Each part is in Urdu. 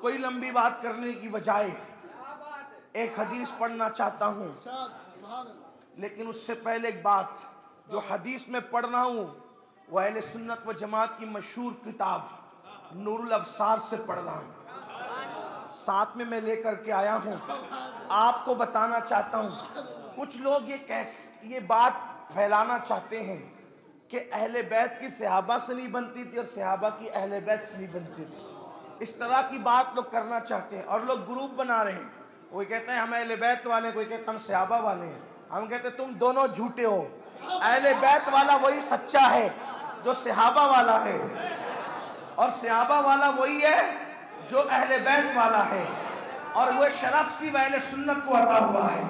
کوئی لمبی بات کرنے کی بجائے ایک حدیث پڑھنا چاہتا ہوں، لیکن اس سے پہلے ایک بات، جو حدیث میں پڑھ رہا ہوں وہ اہل سنت و جماعت کی مشہور کتاب نور الابصار سے پڑھ رہا ہوں، ساتھ میں لے کر کے آیا ہوں، آپ کو بتانا چاہتا ہوں۔ کچھ لوگ یہ بات پھیلانا چاہتے ہیں کہ اہل بیت کی صحابہ سے نہیں بنتی تھی اور صحابہ کی اہل بیت سے نہیں بنتی تھی، اس طرح کی بات لوگ کرنا چاہتے ہیں، اور لوگ گروپ بنا رہے ہیں، کوئی کہتے ہیں ہم اہل بیت والے ہیں، کوئی کہتے ہیں ہم صحابہ والے ہیں۔ ہم کہتے ہیں تم دونوں جھوٹے ہو، اہل بیت والا وہی سچا ہے جو صحابہ والا ہے، اور صحابہ والا وہی ہے جو اہل بیت والا ہے، اور وہ شرف سی اہل سنت کو عطا ہوا ہے۔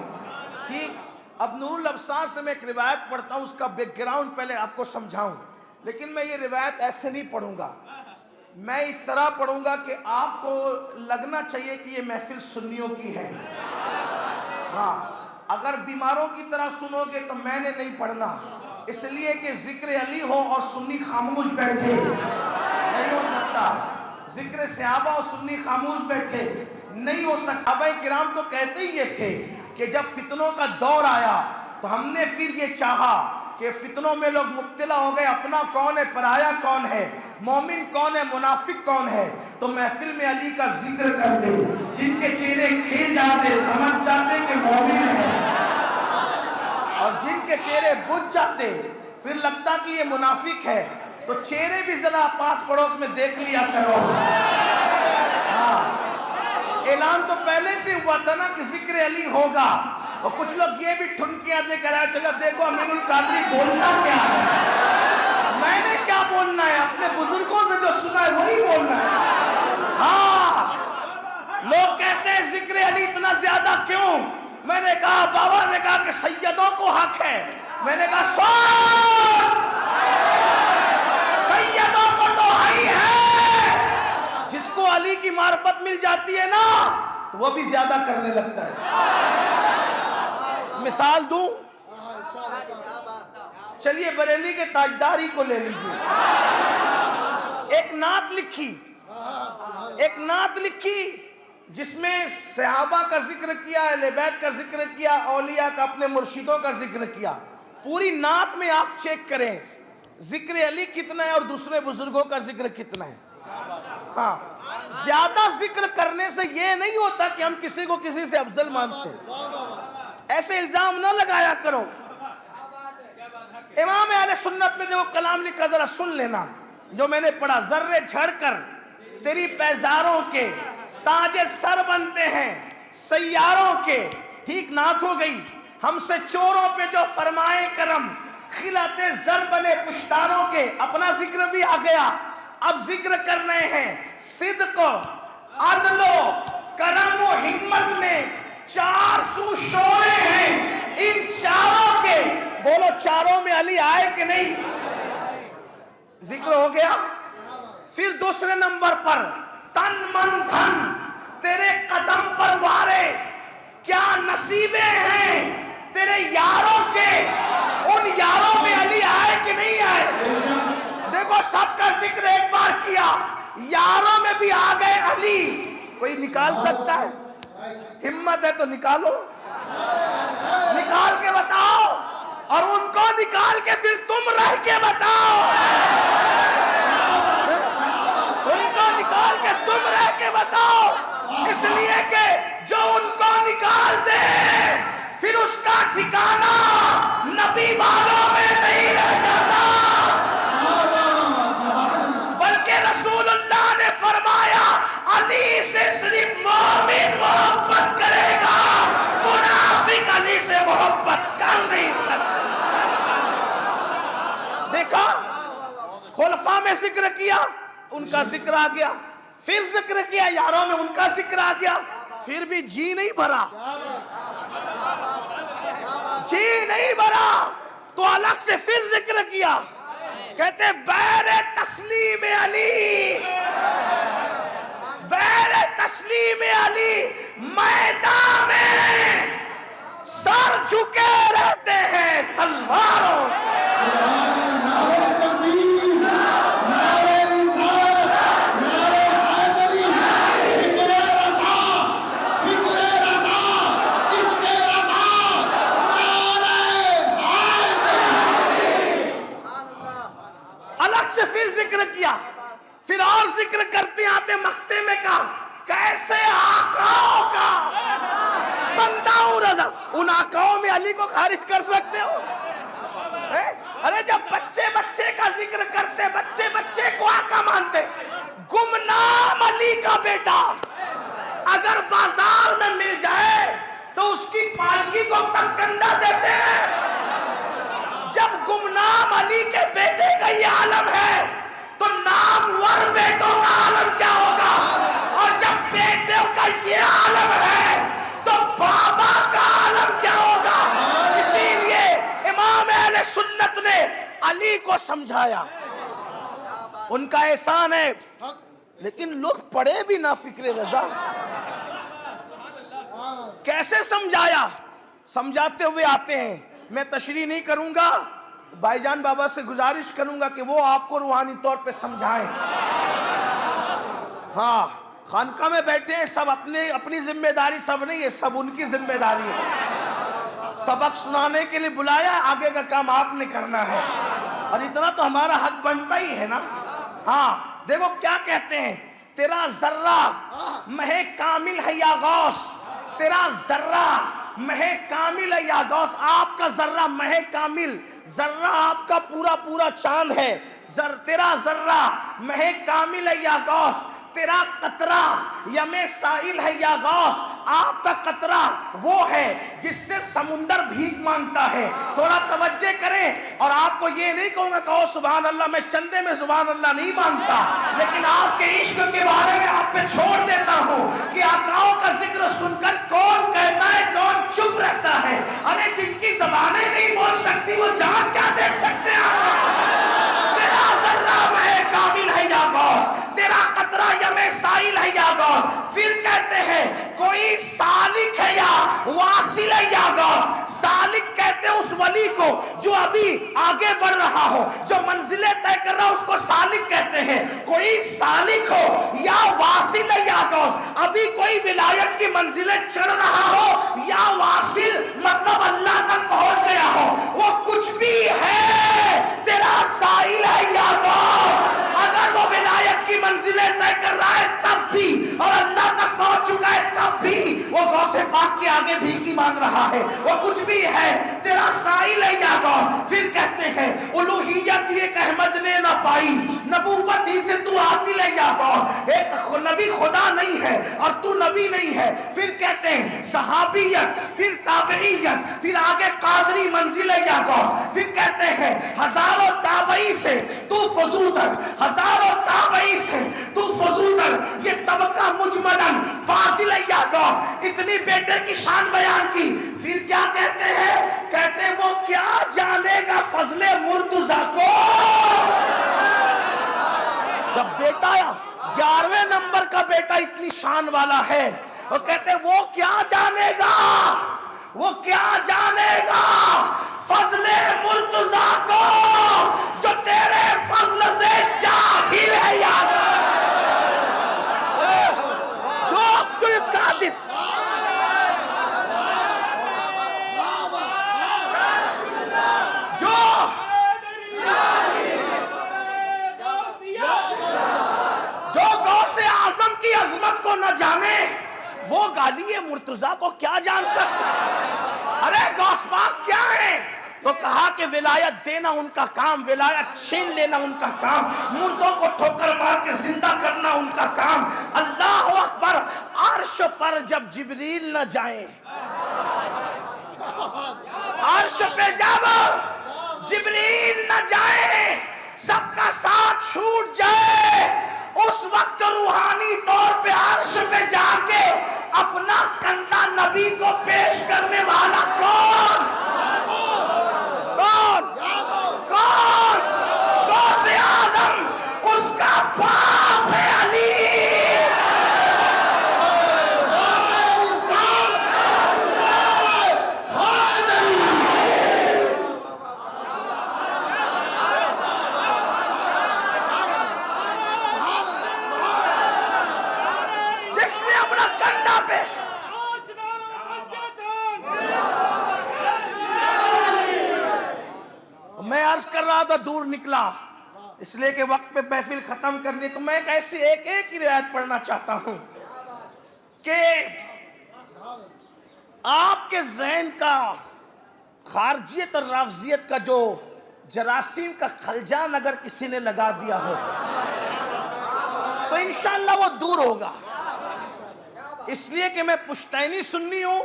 ٹھیک، اب نور الابصار سے میں ایک روایت پڑھتا ہوں، اس کا بیک گراؤنڈ پہلے آپ کو سمجھاؤں، لیکن میں یہ روایت ایسے نہیں پڑھوں گا، میں اس طرح پڑھوں گا کہ آپ کو لگنا چاہیے کہ یہ محفل سنیوں کی ہے۔ ہاں، اگر بیماروں کی طرح سنو گے تو میں نے نہیں پڑھنا، اس لیے کہ ذکر علی ہو اور سنی خاموش بیٹھے نہیں ہو سکتا، ذکر صحابہ اور سنی خاموش بیٹھے نہیں ہو سکتا۔ صحابہ کرام تو کہتے ہی یہ تھے کہ جب فتنوں کا دور آیا تو ہم نے پھر یہ چاہا کہ فتنوں میں لوگ مبتلا ہو گئے، اپنا کون ہے، پرایا کون ہے، مومن کون ہے، منافق کون ہے، تو محفل میں علی کا ذکر کرتے، جن کے چہرے کھل جاتے سمجھ جاتے کہ مومن ہے، اور جن کے چہرے بجھ جاتے پھر لگتا کہ یہ منافق ہے، تو چہرے بھی ذرا پاس پڑوس میں دیکھ لیا کرو۔ ہاں، اعلان تو پہلے سے ہوا تھا نا کہ ذکر علی ہوگا، اور کچھ لوگ یہ بھی ٹھنکیاں دے کر آئے، چلو دیکھو امین القادری بولنا کیا ہے، میں نے کیا بولنا ہے، اپنے بزرگوں سے جو سنا ہے وہی بولنا ہے۔ ہاں، لوگ کہتے ہیں ذکر علی اتنا زیادہ کیوں؟ میں نے کہا، بابا نے کہا کہ سیدوں کو حق ہے، میں نے کہا سوال، سیدوں کو تو ہی ہے، جس کو علی کی معرفت مل جاتی ہے نا تو وہ بھی زیادہ کرنے لگتا ہے۔ مثال دوں، چلیے بریلی کے تاجداری کو لے لیجئے، ایک نعت لکھی جس میں صحابہ کا ذکر کیا، اہل بیت کا ذکر کیا، اولیاء کا، اپنے مرشدوں کا ذکر کیا، پوری نعت میں آپ چیک کریں ذکر علی کتنا ہے اور دوسرے بزرگوں کا ذکر کتنا ہے۔ ہاں، زیادہ ذکر کرنے سے یہ نہیں ہوتا کہ ہم کسی کو کسی سے افضل مانتے ہیں، ایسے الزام نہ لگایا کرو۔ امام اہل سنت نے جو کلام لکھا ذرا سن لینا، جو میں نے پڑھا، ذرے جھڑ کر تیری پیزاروں کے تاج سر بنتے ہیں سیاروں کے۔ ٹھیک، نعت ہو گئی۔ ہم سے چوروں پہ جو فرمائے کرم، خلعت زر بنے پشتاروں کے، اپنا ذکر بھی آ گیا۔ اب ذکر کر رہے ہیں صدق، عدل و کرم و حکمت میں 400 شعبے ہیں، ان چاروں کے، بولو چاروں میں علی آئے کہ نہیں؟ ذکر ہو گیا۔ پھر دوسرے نمبر پر تن من دھن تیرے قدم پر وارے، کیا نصیبیں ہیں تیرے یاروں کے، ان یاروں میں علی آئے کہ نہیں آئے؟ دیکھو سب کا ذکر ایک بار کیا، یاروں میں بھی آ گئے علی۔ کوئی نکال سکتا ہے؟ ہمت ہے تو نکالو، نکال کے بتاؤ، اور ان کو نکال کے پھر تم رہ کے بتاؤ، ان کو نکال کے تم رہ کے بتاؤ، اس لیے کہ جو ان کو نکال دے پھر اس کا ٹھکانہ نبی والوں میں نہیں رہ جاتا، بلکہ رسول اللہ نے فرمایا علی سے صرف مومن محبت کرے گا، منافق علی سے محبت کر نہیں سکتا۔ دیکھا، خلفاء میں ذکر کیا، ان کا ذکر آ گیا، پھر ذکر کیا یاروں میں، ان کا ذکر آ گیا، پھر بھی جی نہیں بھرا، جی نہیں بھرا تو الگ سے پھر ذکر کیا، کہتے بیر تسلیم علی، بیر تسلیم علی، میدان میں سر جھکے رہتے ہیں تلواروں، نعرہ تکبیر، نعرہ رسالت، نعرہ حیدری، ذکر ذکر کرتے آتے مقتے میں کا کیسے آقاؤں کا بندہ ہوں رضا. ان آقاؤں میں علی کو خارج کر سکتے ہو؟ ارے جب بچے بچے کا ذکر کرتے, بچے بچے کو آقا مانتے, گمنام علی کا بیٹا اگر بازار میں مل جائے تو اس کی پالکی کو تک کنڈا دیتے ہیں. جب گمنام علی کے بیٹے کا یہ عالم ہے تو نامور بیٹوں کا عالم کیا ہوگا؟ اور جب بیٹوں کا یہ عالم ہے تو بابا کا عالم کیا ہوگا؟ اسی لیے امام اہل سنت نے علی کو سمجھایا, ان کا احسان ہے, لیکن لوگ پڑھے بھی نہ فکر رضا. کیسے سمجھایا؟ سمجھاتے ہوئے آتے ہیں. میں تشریح نہیں کروں گا, بھائی جان بابا سے گزارش کروں گا کہ وہ آپ کو روحانی طور پہ سمجھائیں. ہاں, خانقاہ میں بیٹھے ہیں سب, اپنی ذمہ داری سب نہیں ہے, سب ان کی ذمہ داری ہے. سبق سنانے کے لیے بلایا, آگے کا کام آپ نے کرنا ہے, اور اتنا تو ہمارا حق بنتا ہی ہے نا. ہاں دیکھو کیا کہتے ہیں, تیرا ذرہ مہ کامل ہے یا غوث, تیرا ذرہ مہ کامل ہے یا غوث. آپ کا ذرہ مہ کامل, ذرہ آپ کا پورا پورا چاند ہے. تیرا ذرہ مہ کامل ہے یا غوث, تیرا قطرہ یم سائل ہے یا غوث. آپ کا قطرہ وہ ہے جس سے سمندر بھیک مانگتا ہے. تھوڑا توجہ کریں, اور آپ کو یہ نہیں کہوں گا کہو سبحان اللہ, میں چندے میں سبحان اللہ نہیں مانگتا, لیکن آپ کے عشق کے بارے میں آپ پہ چھوڑ دیتا ہوں کہ آقاؤں کا ذکر سن کر کون کہتا ہے, کون چپ رہتا ہے. ارے جن کی زبانیں نہیں بول سکتی وہ جان کیا دیکھ سکتے ہیں؟ تیرا ذرہ مہ کامل ہے یا غوث, تیرا قطرہ یم سائل ہے یا غوث. پھر کہتے ہیں کوئی سالک ہے یا واصل ہے یا غوث. سالک کہتے ہیں اس ولی کو جو ابھی آگے بڑھ رہا ہو, جو منزلیں طے کر رہا ہو, اس کو سالک کہتے ہیں. کوئی سالک ہو یا واصل ہے یا غوث, ابھی کوئی ولایت کی منزلیں چڑھ رہا ہو یا واصل مطلب اللہ تک پہنچ گیا ہو, وہ کچھ بھی ہے تیرا سائل ہے یا غوث. اگر وہ ولایت کی منزلیں طے کر رہا ہے تب بھی, اور اللہ تک پہنچ چکا ہے تب بھی, وہ غوث پاک کے آگے بھیکی مانگ رہا ہے, وہ کچھ بھی ہے تیرا سائل ہے یا غوث. پھر کہتے ہیں الوہیت ایک احمد نے نہ پائی, نبوت ہی سے تو حاصل ہے یا غوث. ایک نبی خدا نہیں ہے اور تو نبی نہیں ہے. پھر کہتے ہیں صحابیت, پھر تابعیت, پھر آگے قادری منزل ہے یا غوث. پھر کہتے ہیں ہزاروں تابعی سے تو فضول, ہزاروں تابعی سے تو فضول, یہ طبقہ مجمدن فاضل ہے یا غوث. اتنی بیٹے کی شان بیان کی. پھر کیا کہتے ہیں, کہتے ہیں وہ کیا جانے گا فضل مرتضیٰ کو. جب بیٹا 11ویں نمبر کا بیٹا اتنی شان والا ہے, وہ کہتے ہیں وہ کیا جانے گا, وہ کیا جانے گا فضل مرتضیٰ کو جو تیرے فضل سے جاہل ہے یا جو عبد القادر. جو غوث اعظم کی عظمت کو نہ جانے وہ غالی مرتضیٰ کو کیا جان سکتا. ارے غوث پاک کیا ہے, تو کہا کہ ولایت دینا ان کا کام, ولایت چھین لینا ان کا کام, مردوں کو ٹھوکر مار کے زندہ کرنا ان کا کام. اللہ اکبر. عرش پر جب جبریل نہ جائیں, عرش پہ جب جبریل نہ جائیں, سب کا ساتھ چھوٹ جائے, اس وقت روحانی طور پہ عرش پہ جا کے اپنا کندھا نبی کو پیش کرنے والا کون, کون, کون؟ غوث اعظم, اس کا باپ ہے علی. جس نے اپنا کندھا پیش, میں عرض کر رہا تھا دور نکلا, اس لیے کہ وقت پہ محفل ختم کرنی، تو میں ایک ایسی ایک ہی روایت پڑھنا چاہتا ہوں کہ آپ کے ذہن کا خارجیت اور رافضیت کا جو جراثیم کا خلجان اگر کسی نے لگا دیا ہو تو انشاءاللہ وہ دور ہوگا. اس لیے کہ میں پشتینی سنی ہوں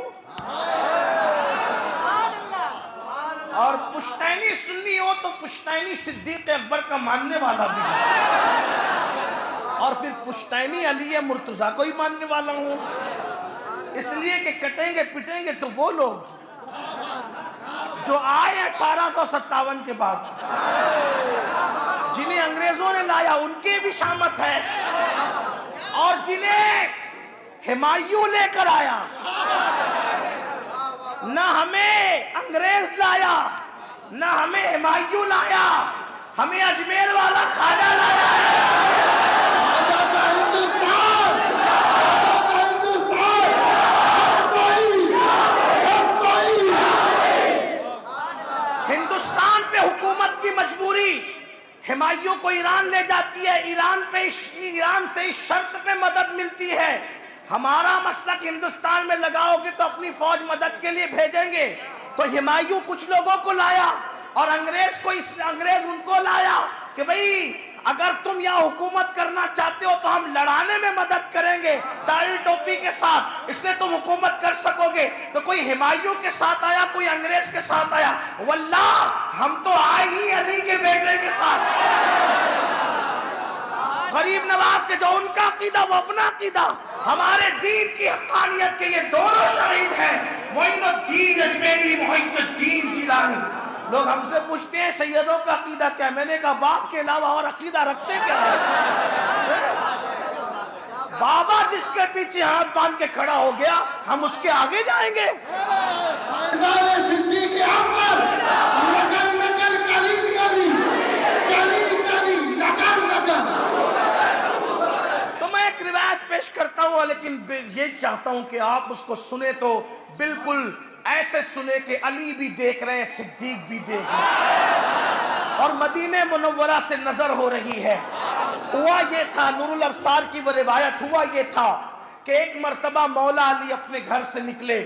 اور پشتینی سنی ہوں تو پشتینی صدیق اکبر کا ماننے والا بھی ہوں اور پھر پشتینی علی مرتضیٰ کو ہی ماننے والا ہوں. اس لیے کہ کٹیں گے پٹیں گے تو وہ لوگ جو آئے 1857 کے بعد، جنہیں انگریزوں نے لایا ان کی بھی شامت ہے، اور جنہیں ہمایوں لے کر آیا. نہ ہمیں انگریز لایا، نہ ہمیں ہمایوں لایا، ہمیں اجمیر والا خواجہ لایا ہے. ہندوستان پہ حکومت کی مجبوری ہمایوں کو ایران لے جاتی ہے، ایران سے اس شرط پہ مدد ملتی ہے، ہمارا مسلک ہندوستان میں لگاؤ گے تو اپنی فوج مدد کے لیے بھیجیں گے. تو ہمایوں کچھ لوگوں کو لایا اور انگریز ان کو لایا کہ بھئی اگر تم یہاں حکومت کرنا چاہتے ہو تو ہم لڑانے میں مدد کریں گے داڑھی ٹوپی کے ساتھ، اس لیے تم حکومت کر سکو گے. تو کوئی ہمایوں کے ساتھ آیا، کوئی انگریز کے ساتھ آیا. واللہ ہم تو آئے ہی علی کے بیٹے کے ساتھ، غریب نواز کے جو ان کا عقیدہ وہ اپنا عقیدہ. ہمارے دین کی حقانیت کے یہ دونوں شہید ہیں، معین الدین اجمیری، محی الدین جیلانی. لوگ ہم سے پوچھتے ہیں سیدوں کا عقیدہ کیا ہے؟ میں نے کہا باپ کے علاوہ اور عقیدہ رکھتے کیا ہے؟ بابا جس کے پیچھے ہاتھ باندھ کے کھڑا ہو گیا ہم اس کے آگے جائیں گے. تو میں ایک روایت پیش کرتا ہوں، لیکن یہ چاہتا ہوں کہ آپ اس کو سنیں تو بالکل ایسے سنے کہ علی بھی دیکھ رہے ہیں، صدیق بھی دیکھ رہے ہیں اور مدینہ منورہ سے نظر ہو رہی ہے. ہوا یہ تھا، نور الابصار کی وہ روایت، ہوا یہ تھا کہ ایک مرتبہ مولا علی اپنے گھر سے نکلے،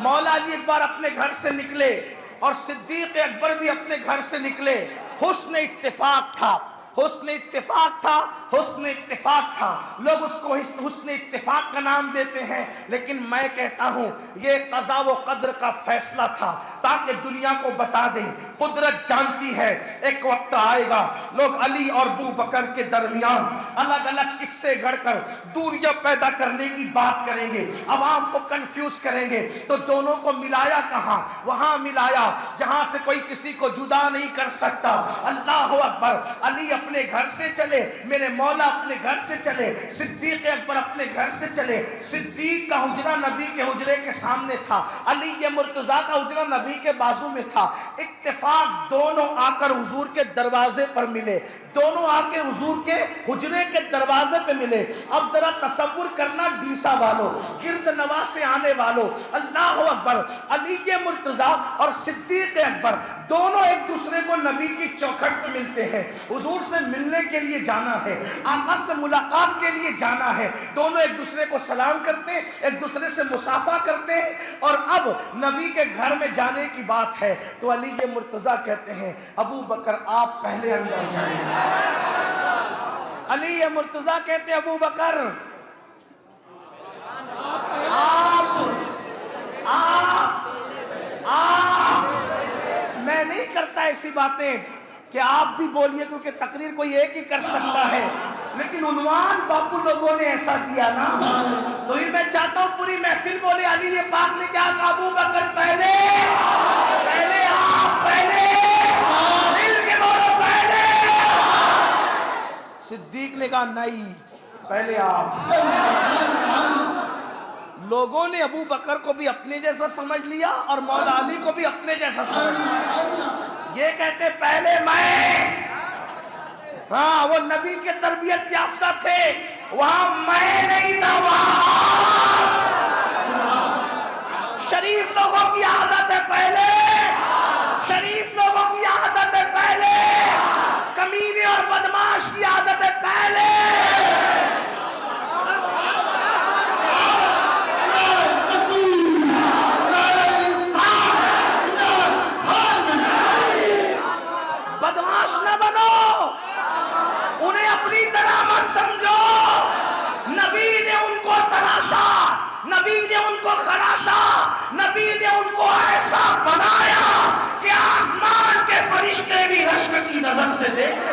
مولا علی ایک بار اپنے گھر سے نکلے اور صدیق اکبر بھی اپنے گھر سے نکلے. حسن اتفاق تھا، حسن اتفاق تھا، حسن اتفاق تھا. لوگ اس کو حسن اتفاق کا نام دیتے ہیں، لیکن میں کہتا ہوں یہ قضا و قدر کا فیصلہ تھا تاکہ دنیا کو بتا دیں قدرت جانتی ہے ایک وقت آئے گا لوگ علی اور ابو بکر کے درمیان الگ الگ قصے گھڑ کر دوریاں پیدا کرنے کی بات کریں گے، عوام کو کنفیوز کریں گے. تو دونوں کو ملایا کہاں؟ وہاں ملایا جہاں سے کوئی کسی کو جدا نہیں کر سکتا. اللہ اکبر. علی اپنے گھر سے چلے، میرے مولا اپنے گھر سے چلے، صدیق اکبر اپنے گھر سے چلے. صدیق کا حجرہ نبی کے حجرے کے سامنے تھا، علی مرتضیٰ کا حجرہ نبی کے بازو میں تھا. اتفاق دونوں آ کر حضور کے دروازے پر ملے، دونوں آ کے حضور کے حجرے کے دروازے پہ ملے. اب ذرا تصور کرنا ڈیسا والو، گرد نواح سے آنے والو، اللہ اکبر. علی مرتضیٰ اور صدیق اکبر دونوں ایک دوسرے کو نبی کی چوکھٹ پہ ملتے ہیں. حضور سے ملنے کے لیے جانا ہے، آقا سے ملاقات کے لیے جانا ہے. دونوں ایک دوسرے کو سلام کرتے ہیں، ایک دوسرے سے مصافحہ کرتے ہیں. اور اب نبی کے گھر میں جانے کی بات ہے تو علی مرتضیٰ کہتے ہیں ابو بکر آپ پہلے اندر جائیں. علی مرتضیٰ کہتے ہیں ابو بکر میں نہیں کرتا ایسی باتیں کہ آپ بھی بولیے کیونکہ تقریر کوئی ایک ہی کر سکتا ہے، لیکن عنوان باپو لوگوں نے ایسا دیا نا تو ہی میں چاہتا ہوں پوری محفل بولے علی پاک نے کیا کہا ابو بکر پہلے آپ پہلے مل کے بولو پہلے. صدیق نے کہا نہیں پہلے آپ. لوگوں نے ابو بکر کو بھی اپنے جیسا سمجھ لیا اور مولا علی کو بھی اپنے جیسا سمجھ لیا. یہ کہتے پہلے میں، ہاں وہ نبی کے تربیت یافتہ تھے، وہاں میں نہیں تھا، وہاں شریف لوگوں کی عادت ہے پہلے، شریف لوگوں کی عادت ہے پہلے، کمینے بدماش کی عادت ہے پہلے بدماش نہ بنو، انہیں اپنی طرح مت سمجھو. نبی نے ان کو تراشا، نبی نے ان کو خراشا، نبی نے ان کو ایسا بنایا کہ آسمان کے فرشتے بھی رشک کی نظر سے دیکھ.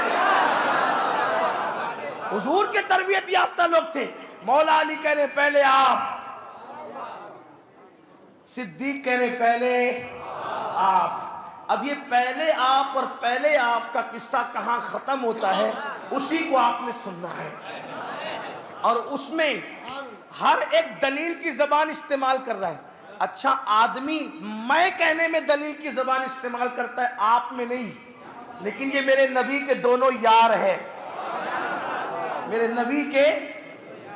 حضور کے تربیت یافتہ لوگ تھے. مولا علی کہنے پہلے آپ، صدیق کہنے پہلے آپ. اب یہ پہلے آپ اور پہلے آپ کا قصہ کہاں ختم ہوتا ہے اسی کو آپ نے سننا ہے. اور اس میں ہر ایک دلیل کی زبان استعمال کر رہا ہے. اچھا آدمی میں کہنے میں دلیل کی زبان استعمال کرتا ہے، آپ میں نہیں. لیکن یہ میرے نبی کے دونوں یار ہیں، میرے نبی کے.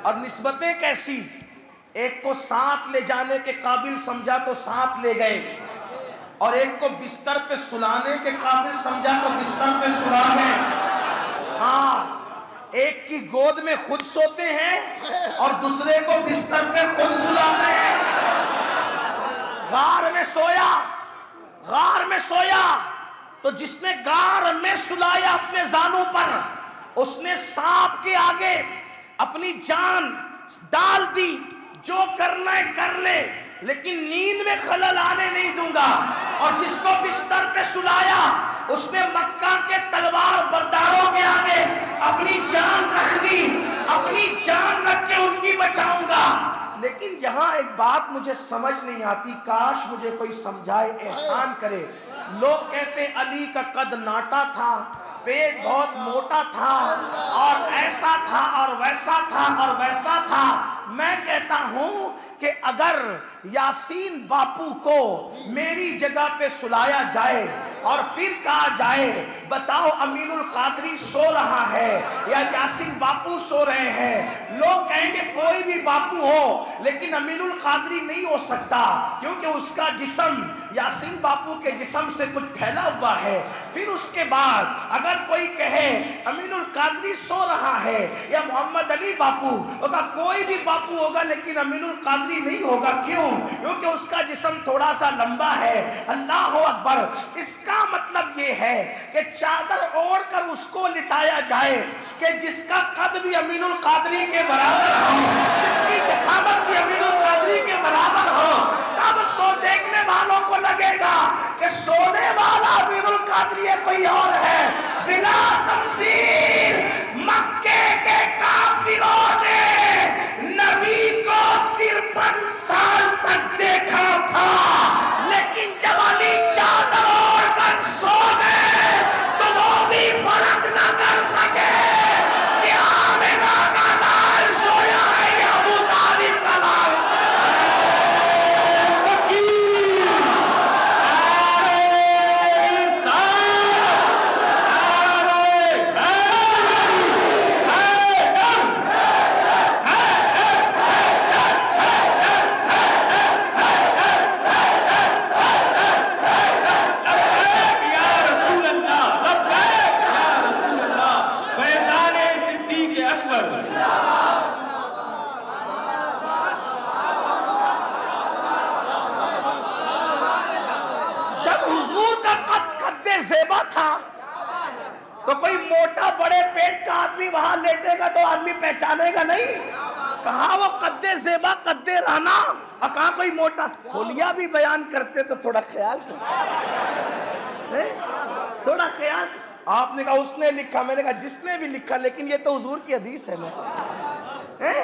اور نسبتیں کیسی، ایک کو ساتھ لے جانے کے قابل سمجھا تو ساتھ لے گئے، اور ایک کو بستر پہ سلانے کے قابل سمجھا تو بستر پہ سلا گئے. ہاں، ایک کی گود میں خود سوتے ہیں اور دوسرے کو بستر پہ خود سلاتے ہیں. غار میں سویا، غار میں سویا تو جس نے غار میں سلایا اپنے زانوں پر، اس نے سانپ کے آگے اپنی جان ڈال دی. جو کرنا ہے کر لے لیکن نیند میں خلل آنے نہیں دوں گا. اور جس کو بستر پہ سلایا اس نے مکہ کے تلوار برداروں کے آگے اپنی جان رکھ دی، اپنی جان رکھ کے ان کی بچاؤں گا. لیکن یہاں ایک بات مجھے سمجھ نہیں آتی، کاش مجھے کوئی سمجھائے، احسان کرے. لوگ کہتے علی کا قد ناٹا تھا، پیٹ بہت موٹا تھا، اور ایسا تھا اور ویسا تھا اور ویسا تھا. میں کہتا ہوں کہ اگر یاسین باپو کو میری جگہ پہ سلایا جائے اور پھر کہا جائے بتاؤ امین القادری سو رہا ہے یا یاسین باپو سو رہے ہیں، لوگ کہیں گے کوئی بھی باپو ہو لیکن امین القادری نہیں ہو سکتا کیونکہ اس کا جسم یاسین باپو کے جسم سے کچھ پھیلا ہوا ہے. پھر اس کے بعد اگر کوئی کہے امین القادری سو رہا ہے یا محمد علی باپو ہوگا، کوئی بھی باپو ہوگا لیکن امین القادری نہیں ہوگا. کیوں؟ کیونکہ اس کا جسم تھوڑا سا لمبا ہے. اللہ اکبر. اس کا مطلب یہ ہے کہ چادر اوڑھ کر اس کو لٹایا جائے کہ جس کا قد بھی امین القادری کے برابر ہو، جس کی جسامت بھی امین القادری کے برابر ہو، تب سو دیکھنے والوں کو لگے گا کہ سونے والا امین القادری ہے کوئی اور ہے. بلا تمثیل مکے کے کافروں نے نبی کو 53 سال تک دیکھا تھا، لیکن جب علی چادر اوڑھ کر سو گئے تو وہ بھی فرق نہ کر سکے کہ آمنہ کا لال سویا ہے یا ابو طالب کا لال. تو کوئی موٹا بڑے پیٹ کا آدمی وہاں لیٹے گا تو آدمی پہچانے گا نہیں. کہاں وہ قد زیبا قد رانا، اور کہاں کوئی موٹا. ہولیہ بھی بیان کرتے تو تھوڑا خیال کرتے، تھوڑا خیال. آپ نے کہا اس نے لکھا، میں نے کہا جس نے بھی لکھا، لیکن یہ تو حضور کی حدیث ہے. میں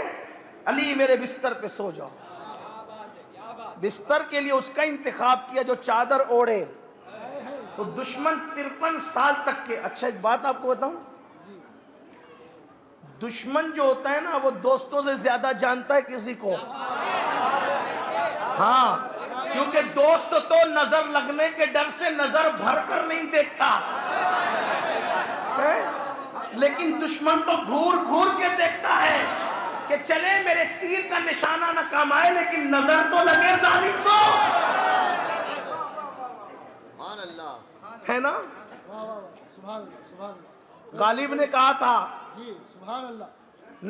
علی میرے بستر پہ سو جاؤ. بستر کے لیے اس کا انتخاب کیا جو چادر اوڑھے. تو دشمن 53 سال تک کے. اچھا ایک بات آپ کو بتاؤں، دشمن جو ہوتا ہے نا وہ دوستوں سے زیادہ جانتا ہے کسی کو. ہاں، کیونکہ دوست تو نظر لگنے کے ڈر سے نظر بھر کر نہیں دیکھتا، لیکن دشمن تو گھور گھور کے دیکھتا ہے کہ چلے میرے تیر کا نشانہ نہ کام آئے لیکن نظر تو لگے ظالم کو. ہے نا؟ غالب نے کہا تھا جی سبحان اللہ.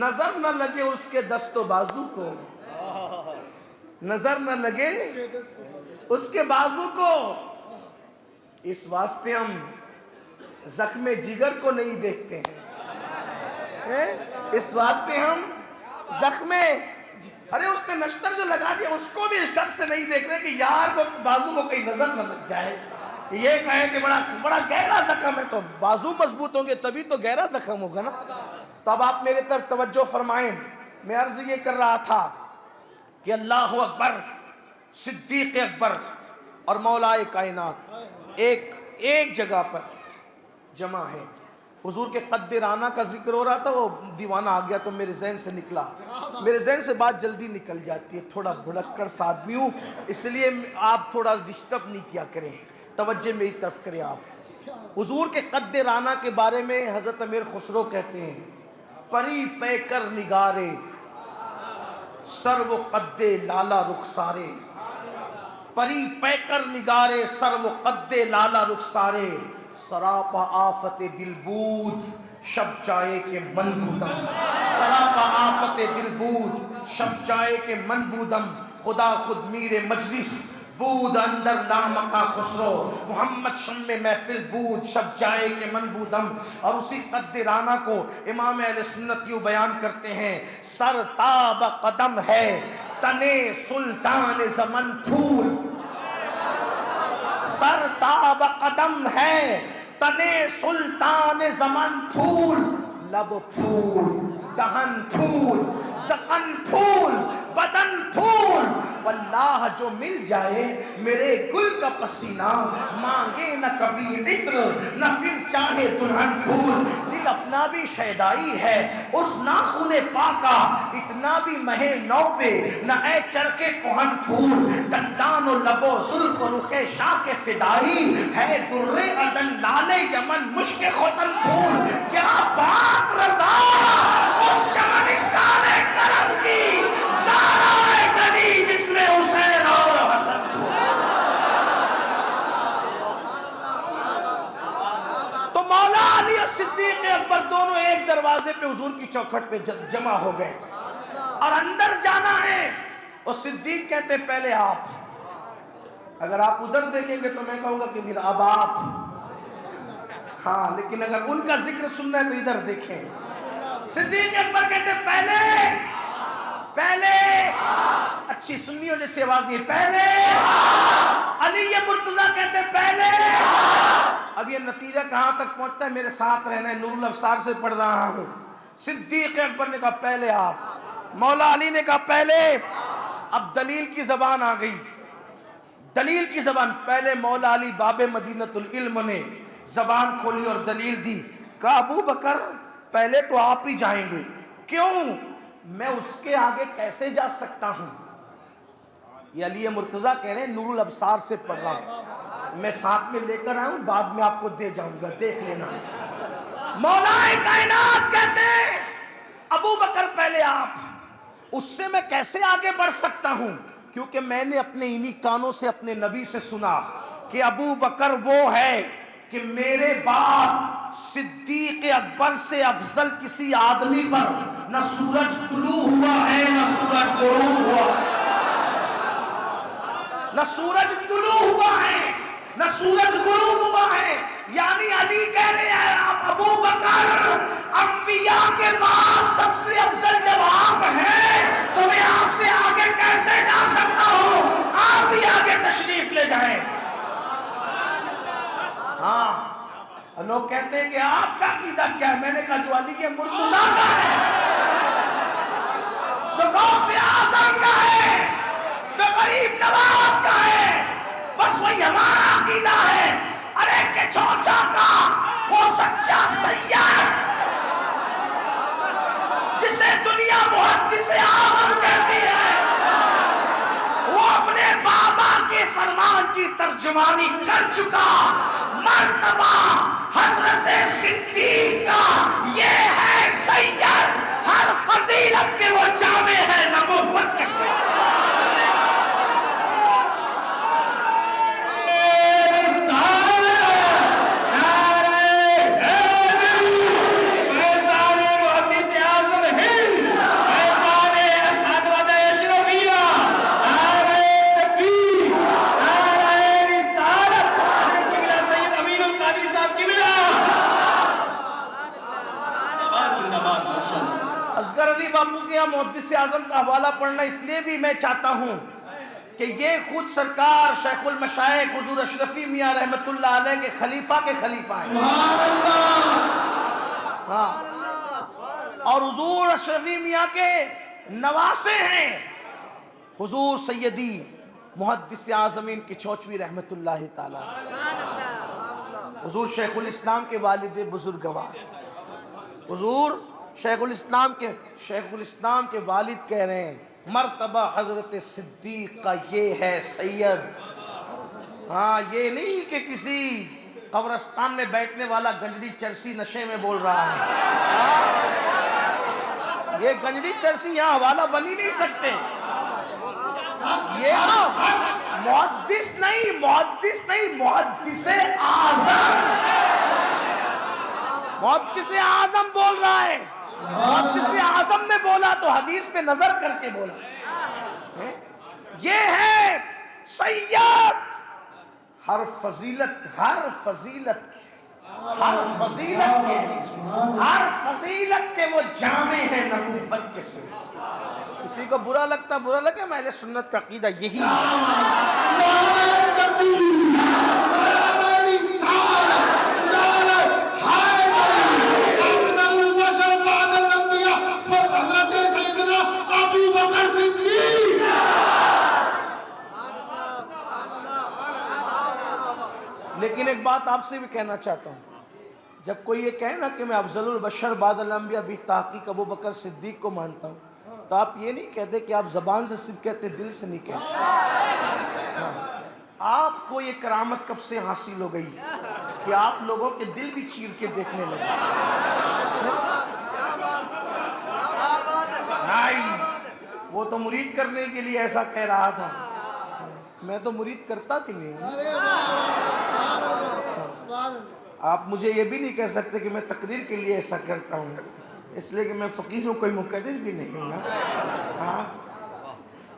نظر نہ لگے اس کے دست و بازو کو، نظر نہ لگے اس کے بازو کو، اس واسطے ہم زخم جگر کو نہیں دیکھتے ہیں، اس واسطے ہم زخم، ارے اس نے نشتر جو لگا دیا اس کو بھی اس ڈر سے نہیں دیکھ رہے کہ یار کو بازو کو کہیں نظر نہ لگ جائے، یہ کہے کہ بڑا گہرا زخم ہے، تو بازو مضبوط ہوں گے تبھی تو گہرا زخم ہوگا نا. تو اب آپ میرے طرف توجہ فرمائیں. میں عرض یہ کر رہا تھا کہ اللہ اکبر، صدیق اکبر اور مولا کائنات ایک جگہ پر جمع ہے. حضور کے قد رانہ کا ذکر ہو رہا تھا، وہ دیوانہ آ گیا تو میرے ذہن سے نکلا. میرے ذہن سے بات جلدی نکل جاتی ہے، تھوڑا بھڑک کر ساتھ بھی ہوں، اس لیے آپ تھوڑا ڈسٹرب نہیں کیا کریں، توجہ میری طرف کریں. آپ حضور کے قد رانہ کے بارے میں حضرت امیر خسرو کہتے ہیں، پری پے کر نگارے سر و قد لالا رخسارے، پری پے کر نگارے سر و قد لالا رخسارے، سراپا آفت دل بود شب جائے کے من بودم، سراپا آفت دل بود شب جائے کے من بودم، خدا خود میر مجلس بود اندر لامکا خسرو، محمد شم محفل بود شب جائے کے من بودم. اور اسی قد رانہ کو امام اہل سنت یوں بیان کرتے ہیں، سر تاب قدم ہے تنے سلطان زمن پھول، سر تاب قدم ہے تنے سلطان زمن پھول، لب پھول دہن پھول زقن پھول بدن پھول، واللہ جو مل جائے میرے گل کا پسینہ، مانگے نہ کبھی عطر نہ پھر چاہے دلہن پھول. دل اپنا بھی شیدائی ہے اس ناخن پاکا، اتنا بھی مہے نو پہ نہ اے چرخے کوہن پھول، دندان و لب و زلف و رخ شاہ کے فدائی ہے در عدن لال یمن مشک ختن پھول. کیا بات رضا اس چمنستان کرم کی، زہرا گلی جس میں حسین اور حسن تھے. تو مولا علی اور صدیق اکبر دونوں ایک دروازے پہ حضور کی چوکھٹ پہ جمع ہو گئے اور اندر جانا ہے. اور صدیق کہتے پہلے آپ، اگر آپ ادھر دیکھیں گے تو میں کہوں گا کہ پھر اب آپ، ہاں لیکن اگر ان کا ذکر سننا ہے تو ادھر دیکھیں. صدیق اکبر کہتے پہلے اچھی سنی ہو جیسے آواز نہیں، پہلے. علی مرتضیٰ کہتے پہلے. اب یہ نتیجہ کہاں تک پہنچتا ہے، میرے ساتھ رہنا ہے، نور الابصار سے پڑھ رہا ہوں. صدیق اکبر نے کہا پہلے آپ، مولا علی نے کہا پہلے. اب دلیل کی زبان آ گئی، دلیل کی زبان. پہلے مولا علی باب مدینۃ العلم نے زبان کھولی اور دلیل دی. کہا ابو بکر پہلے تو آپ ہی جائیں گے. کیوں؟ میں اس کے آگے کیسے جا سکتا ہوں؟ یہ علی مرتضیٰ کہہ رہے ہیں، نور الابصار سے پڑھ رہا ہوں، میں ساتھ میں لے کر آؤں، بعد میں آپ کو دے جاؤں گا، دیکھ لینا. مولا کائنات کہتے ہیں ابو بکر پہلے آپ، اس سے میں کیسے آگے بڑھ سکتا ہوں؟ کیونکہ میں نے اپنے انہی کانوں سے اپنے نبی سے سنا کہ ابو بکر وہ ہے کہ میرے بعد صدیق اکبر سے افضل کسی آدمی پر نہ سورج طلوع ہوا ہے نہ سورج غروب ہوا، نہ سورج طلوع ہوا ہے نہ سورج غروب ہوا ہے. یعنی علی کہہ رہے ہیں آپ ابو بکر انبیاء کے بعد سب سے افضل جب آپ ہیں تو میں آپ سے آگے کیسے جا سکتا ہوں؟ آپ بھی آگے تشریف لے جائیں. ہاں لوگ کہتے ہیں کہ آپ کا عقیدہ کیا ہے؟ میں نے کہا جو علی مرتضیٰ کا ہے، جو غوث اعظم کا ہے، جو غریب نواز کا ہے، بس وہی ہمارا عقیدہ ہے. ارے کہ چوچا کا وہ سچا سید جسے دنیا محدث اعظم کہتی ہے، وہ اپنے بابا کے فرمان کی ترجمانی کر چکا. مرتبہ حضرت صدیق کا یہ ہے سید، ہر فضیلت کے وہ جامع ہے نبوت کے ساتھ. کے یہاں محدث اعظم کا حوالہ پڑھنا اس لیے بھی میں چاہتا ہوں کہ یہ خود سرکار شیخ المشائخ حضور اشرفی میاں رحمت اللہ علیہ کے خلیفہ ہیں، سبحان اللہ، اور حضور اشرفی میاں کے نواسے ہیں حضور سیدی محدث اعظمین کی چوچوی رحمت اللہ تعالی، حضور شیخ الاسلام کے والد بزرگوار، حضور شیخ الاسلام کے والد کہہ رہے ہیں مرتبہ حضرت صدیق کا یہ ہے سید۔ ہاں، یہ نہیں کہ کسی قبرستان میں بیٹھنے والا گنجڑی چرسی نشے میں بول رہا ہے، یہ گنجڑی چرسی یہاں حوالہ بن ہی نہیں سکتے۔ یہ محدث نہیں، محدث اعظم بول رہا ہے۔ محدث اعظم نے بولا تو حدیث پہ نظر کر کے بولا۔ یہ ہے سید، ہر فضیلت کے وہ جامع ہے نبوت کے سوا۔ کسی کو برا لگے، میں اہل سنت کا عقیدہ یہی لیکن ایک بات آپ سے بھی کہنا چاہتا ہوں، جب کوئی یہ کہے نا کہ میں افضل البشر بعد الانبیاء بھی تحقیق ابو بکر صدیق کو مانتا ہوں، تو آپ یہ نہیں کہتے کہ آپ زبان سے صرف کہتے، دل سے نہیں کہتے۔ آپ کو یہ کرامت کب سے حاصل ہو گئی کہ آپ لوگوں کے دل بھی چیر کے دیکھنے لگے؟ نہیں، وہ تو مرید کرنے کے لیے ایسا کہہ رہا تھا، میں تو مرید کرتا بھی نہیں ہوں۔ آپ مجھے یہ بھی نہیں کہہ سکتے کہ میں تقریر کے لیے ایسا کرتا ہوں، اس لیے کہ میں فقیر ہوں، کوئی مقدر بھی نہیں ہوں نا۔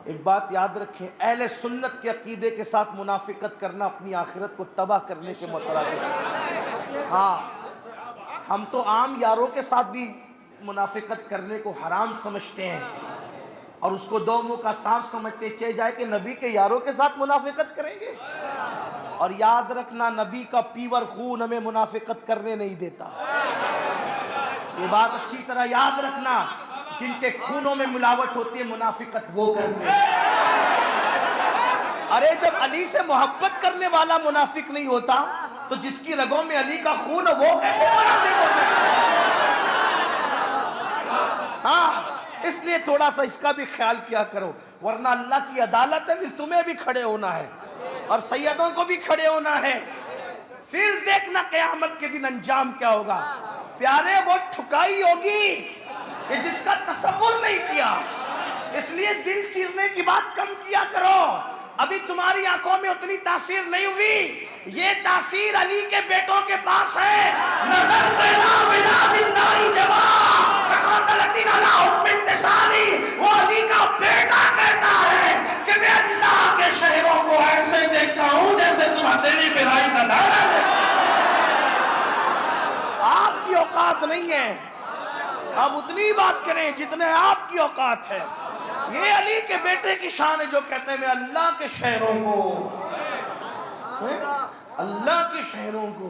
ایک بات یاد رکھیں، اہل سنت کے عقیدے کے ساتھ منافقت کرنا اپنی آخرت کو تباہ کرنے کے مترادف ہے۔ ہاں، ہم تو عام یاروں کے ساتھ بھی منافقت کرنے کو حرام سمجھتے ہیں اور اس کو دو منہ کا صاف سمجھتے، چاہے جائے کہ نبی کے یاروں کے ساتھ منافقت کریں گے۔ اور یاد رکھنا، نبی کا پیور خون ہمیں منافقت کرنے نہیں دیتا، یہ بات اچھی طرح یاد رکھنا۔ جن کے خونوں میں ملاوٹ ہوتی ہے منافقت وہ کرتے ہیں۔ ارے جب علی سے محبت کرنے والا منافق نہیں ہوتا تو جس کی رگوں میں علی کا خون ہے وہ کیسے منافق ہوتا ہے؟ ہاں، اس لیے تھوڑا سا اس کا بھی خیال کیا کرو، ورنہ اللہ کی عدالت ہے، پھر تمہیں بھی کھڑے ہونا ہے اور سیدوں کو بھی کھڑے ہونا ہے۔ پھر دیکھنا قیامت کے دن انجام کیا ہوگا۔ پیارے، وہ ٹھکائی ہوگی کہ جس کا تصور نہیں کیا، اس لیے دل چیرنے کی بات کم کیا کرو۔ ابھی تمہاری آنکھوں میں اتنی تاثیر نہیں ہوئی، یہ تاثیر علی کے بیٹوں کے پاس ہے۔ نظر پیدا بلا دلائی جواب تخلطین علی حکم انتصاری، وہ علی کا بیٹا کہتا ہے کہ میں اللہ کے شہروں کو ایسے دیکھتا ہوں جیسے تم ہتھیلی پہ رائی کا دانا دیکھتے۔ آپ کی اوقات نہیں ہے، آپ اتنی بات کریں جتنے آپ کی اوقات ہے۔ یہ علی کے بیٹے کی شان ہے جو کہتے ہیں میں اللہ کے شہروں کو، اللہ کے شہروں کو،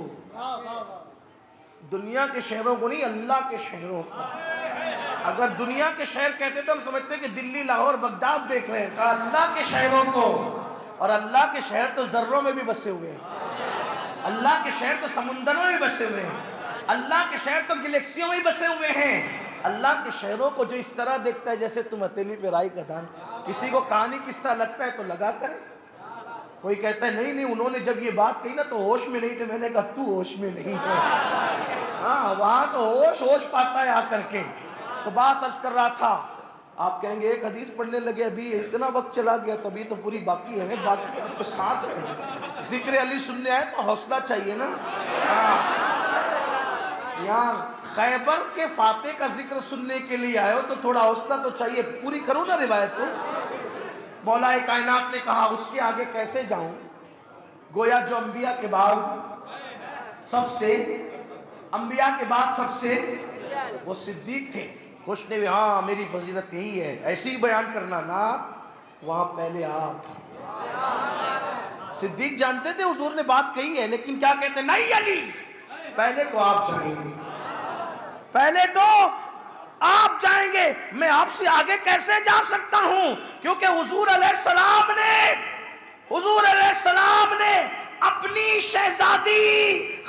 دنیا کے شہروں کو نہیں، اللہ کے شہروں کو۔ اگر دنیا کے شہر کہتے تو ہم سمجھتے ہیں کہ دلی، لاہور، بغداد دیکھ رہے ہیں، کہا اللہ کے شہروں کو۔ اور اللہ کے شہر تو ذروں میں بھی بسے ہوئے ہیں، اللہ کے شہر تو سمندروں میں بھی بسے ہوئے ہیں، اللہ کے شہر تو گلیکسیوں میں بسے ہوئے ہیں۔ اللہ کے شہروں کو جو اس طرح دیکھتا ہے جیسے تم ہتھیلی پہ رائی کا دانا۔ کسی کو کہانی قصہ لگتا ہے تو لگا کر، کوئی کہتا ہے نہیں انہوں نے جب یہ بات کہی نا تو ہوش میں نہیں تھے، میں نے کہا تو ہوش میں نہیں ہے۔ ہاں، وہاں تو ہوش پاتا ہے آ کر کے۔ تو بات عرض کر رہا تھا، آپ کہیں گے ایک حدیث پڑھنے لگے ابھی اتنا وقت چلا گیا تو ابھی تو پوری باقی ہے، باقی آپ کو ساتھ ہے۔ ذکر علی سننے آئے تو حوصلہ چاہیے نا۔ یہاں خیبر کے فاتح کا ذکر سننے کے لیے آئے ہو تو تھوڑا حوصلہ تو چاہیے، پوری کرو نا روایت کو۔ مولا کائنات نے کہا اس کے آگے کیسے جاؤں، گویا جو انبیاء کے بعد سب سے وہ صدیق تھے، خوش نہیں ہوئے ہاں میری فضیلت یہی ہے ایسے ہی بیان کرنا نا، وہاں پہلے آپ۔ صدیق جانتے تھے حضور نے بات کہی ہے، لیکن کیا کہتے ہیں، نہیں علی پہلے تو آپ جائیں گے، پہلے تو آپ جائیں گے، میں آپ سے آگے کیسے جا سکتا ہوں؟ کیونکہ حضور علیہ السلام نے اپنی شہزادی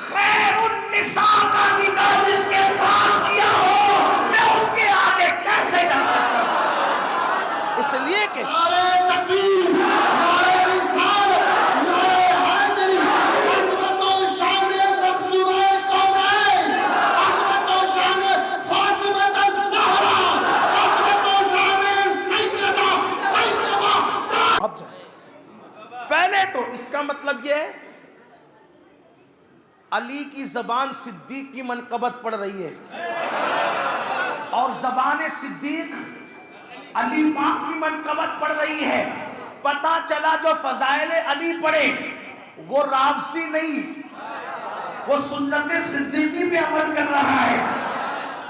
خیر النساء کا نکاح جس کے ساتھ کیا ہو، میں اس کے آگے کیسے جا سکتا ہوں؟ اس لیے کہ پہلے تو اس کا مطلب یہ ہے علی کی زبان صدیق کی منقبت پڑھ رہی ہے، اور زبان صدیق علی پاک کی منقبت پڑھ رہی ہے۔ پتہ چلا جو فضائل علی پڑھے وہ رافضی نہیں، وہ سنت صدیقی پہ عمل کر رہا ہے،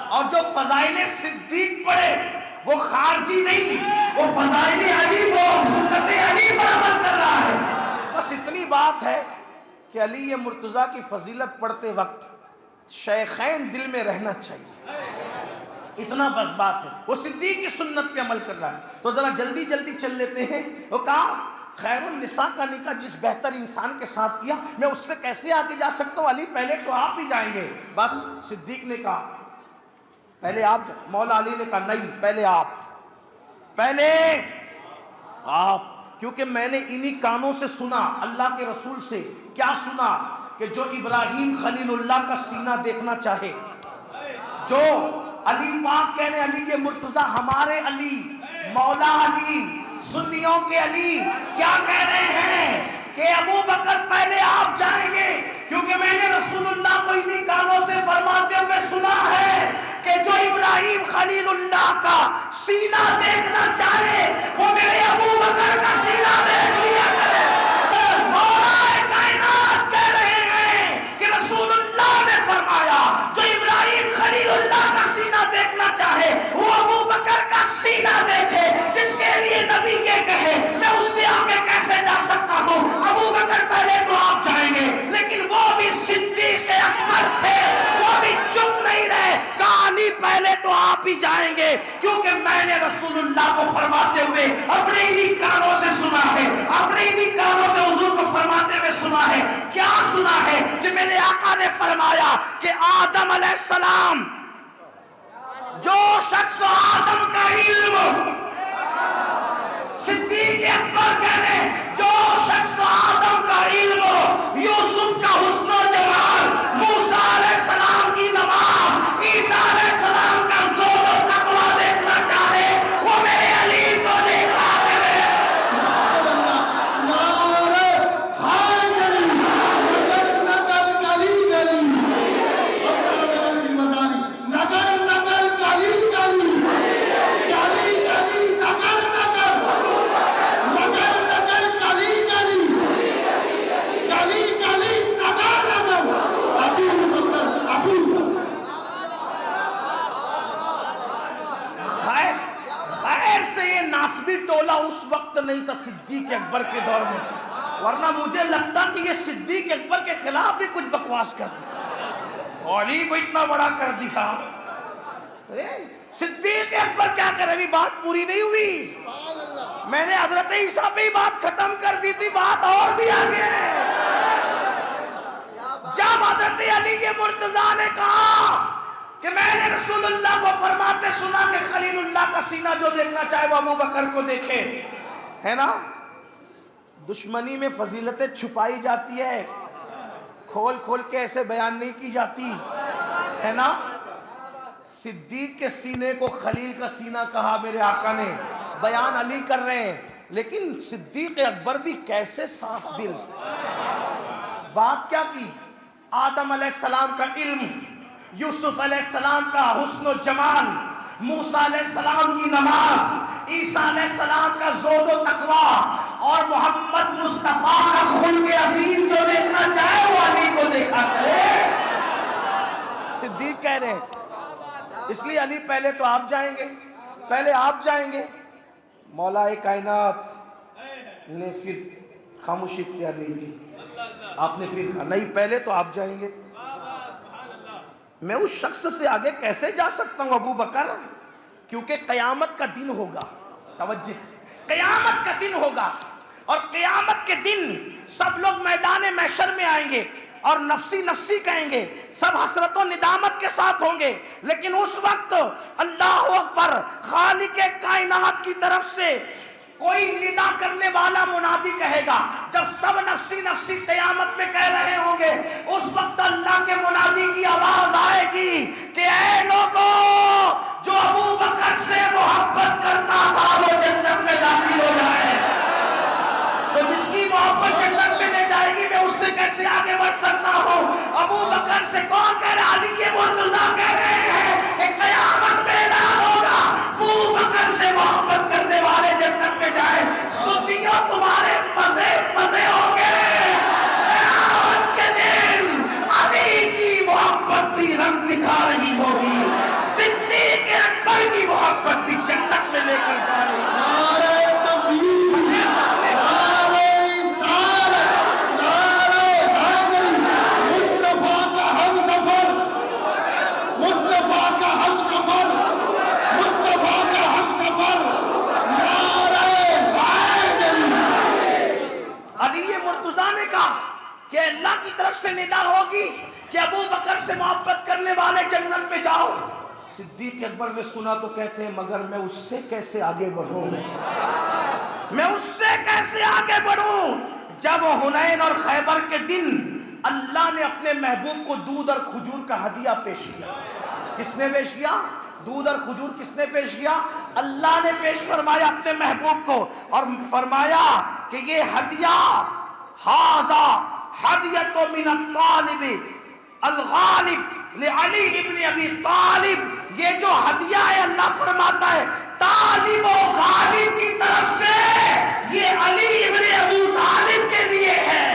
اور جو فضائل صدیق پڑھے وہ خارجی نہیں، وہ فضائل علی وہ سنت علی پر عمل کر رہا ہے۔ بس اتنی بات ہے کہ علی مرتضیٰ کی فضیلت پڑھتے وقت شیخین دل میں رہنا چاہیے، اتنا بس بات ہے۔ وہ صدیق کی سنت پہ عمل کر رہا ہے، تو ذرا جلدی جلدی چل لیتے ہیں۔ وہ کہا خیر النساء کا نکاح جس بہتر انسان کے ساتھ کیا، میں اس سے کیسے آگے جا سکتا ہوں؟ علی پہلے تو آپ ہی جائیں گے۔ بس صدیق نے کہا پہلے آپ، مولا علی نے کہا نہیں پہلے آپ، پہلے آپ، کیونکہ میں نے انہی کانوں سے سنا اللہ کے رسول سے۔ کیا سنا؟ کہ جو ابراہیم خلیل اللہ کا سینہ دیکھنا چاہے، جو علی پاک کہنے علی مرتضیٰ ہمارے علی، مولا علی، سنیوں کے علی کیا کہہ رہے ہیں کہ ابو بکر پہلے آپ جائیں گے، کیونکہ میں نے رسول اللہ کو انہی کانوں سے فرماتے ہوئے سنا ہے کہ جو ابراہیم خلیل اللہ کا سینہ دیکھنا چاہے وہ میرے ابو بکر کا سینہ دیکھ لیا کرے۔ مولا کائنات کہہ رہے ہیں کہ رسول اللہ نے فرمایا جو ابراہیم خلیل اللہ کا سینہ دیکھنا چاہے وہ ابو بکر کا سینہ دیکھے، جس کے لیے نبی یہ کہے میں اس سے آگے کیسے جا سکتا ہوں؟ ابو بکر پہلے تو آپ جائیں گے، لیکن وہ بھی صدیق اکبر تھے، وہ بھی چپ نہیں رہے، کہا علی پہلے تو آپ ہی جائیں گے، کیونکہ میں نے رسول اللہ کو فرماتے ہوئے اپنے انہی کانوں سے سنا ہے، اپنے انہی کانوں سے حضور کو فرماتے ہوئے سنا ہے۔ کیا سنا ہے؟ کہ میرے آقا نے فرمایا کہ آدم علیہ السلام، جو شخص آدم کا علم، صدیق اکبر کہنے جو شخص آدم کا علم، یوسف کا حسن و جمال، موسیٰ علیہ السلام کی نماز، عیسیٰ علیہ السلام کا زور و تقویٰ دیکھنا چاہے وہ میرے علی کو دیکھا کرے۔ ناسبی ٹولہ اس وقت نہیں تھا صدیق اکبر کے دور میں، ورنہ مجھے لگتا کہ یہ صدیق اکبر کے خلاف بھی کچھ بکواس کرتا، علی کو اتنا بڑا کر دیا۔ صدیق اکبر کیا کرے؟ ابھی بات پوری نہیں ہوئی، میں نے حضرت عیسیٰ پہ ہی بات ختم کر دی تھی، بات اور بھی آگے ہے۔ جب حضرت علی مرتضیٰ نے کہا کہ میں نے رسول اللہ کو فرماتے سنا کہ خلیل اللہ کا سینہ جو دیکھنا چاہے وہ ابو بکر کو دیکھے، ہے نا؟ دشمنی میں فضیلتیں چھپائی جاتی ہے، کھول کھول کے ایسے بیان نہیں کی جاتی، ہے نا؟ صدیق کے سینے کو خلیل کا سینہ کہا میرے آقا نے، بیان علی کر رہے ہیں، لیکن صدیق اکبر بھی کیسے صاف دل، بات کیا کی؟ آدم علیہ السلام کا علم، یوسف علیہ السلام کا حسن و جمال، موسیٰ علیہ السلام کی نماز، عیسیٰ علیہ السلام کا زہد و تقویٰ، اور محمد مصطفیٰ کا خلق عظیم جو دیکھنا چاہے وہ علی کو دیکھا کرے۔ صدیق کہہ رہے ہیں اس لیے علی پہلے تو آپ جائیں گے، پہلے آپ جائیں گے۔ مولا کائنات نے پھر خاموشی اختیار نہیں کی، آپ نے پھر کہا نہیں پہلے تو آپ جائیں گے۔ میں اس شخص سے آگے کیسے جا سکتا ہوں ابو بکر، کیونکہ قیامت کا دن ہوگا، توجہ، قیامت کا دن ہوگا، اور قیامت کے دن سب لوگ میدان محشر میں آئیں گے اور نفسی نفسی کہیں گے، سب حسرت و ندامت کے ساتھ ہوں گے، لیکن اس وقت اللہ اکبر خالق کائنات کی طرف سے کوئی ندا کرنے والا منادی کہے گا۔ جب سب نفسی نفسی قیامت میں کہہ رہے ہوں گے، اس وقت اللہ کے منادی کی آواز آئے گی کہ اے لوگوں، جو ابو بکر سے محبت کرتا تھا وہ جنت میں داخل ہو جائے۔ تو جس کی محبت جنت میں لے جائے گی میں اس سے کیسے آگے بڑھ سکتا ہوں؟ ابو بکر سے کون کہہ رہا؟ علی مرتضیٰ کہہ رہے ہیں کہ قیامت میں اعلان ہوگا ابو بکر سے محبت کرنے والے جنت میں جائیں۔ سنیوں تمہارے مزے مزے ہوں گے، قیامت کے دن علی کی محبت بھی رنگ دکھا رہی ہوگی، صدیق اکبر کی محبت بھی جنت میں لے کر جا رہی ہوگی۔ کہ اللہ کی طرف سے ندا ہوگی کہ ابو بکر سے محبت کرنے والے جنت میں جاؤ۔ صدیق اکبر نے سنا تو کہتے ہیں مگر میں اس سے کیسے آگے بڑھوں، میں اس سے کیسے آگے بڑھوں؟ جب حنین اور خیبر کے دن اللہ نے اپنے محبوب کو دودھ اور کھجور کا ہدیہ پیش کیا۔ کس نے پیش کیا؟ دودھ اور کھجور کس نے پیش کیا؟ اللہ نے پیش فرمایا اپنے محبوب کو، اور فرمایا کہ یہ ہدیہ ھذا ہدیۃ من الطالب الغالب لعلی ابن ابی طالب، یہ جو ہدیہ ہے اللہ فرماتا ہے طالب و غالب کی طرف سے، یہ علی ابن ابی طالب کے لیے ہے۔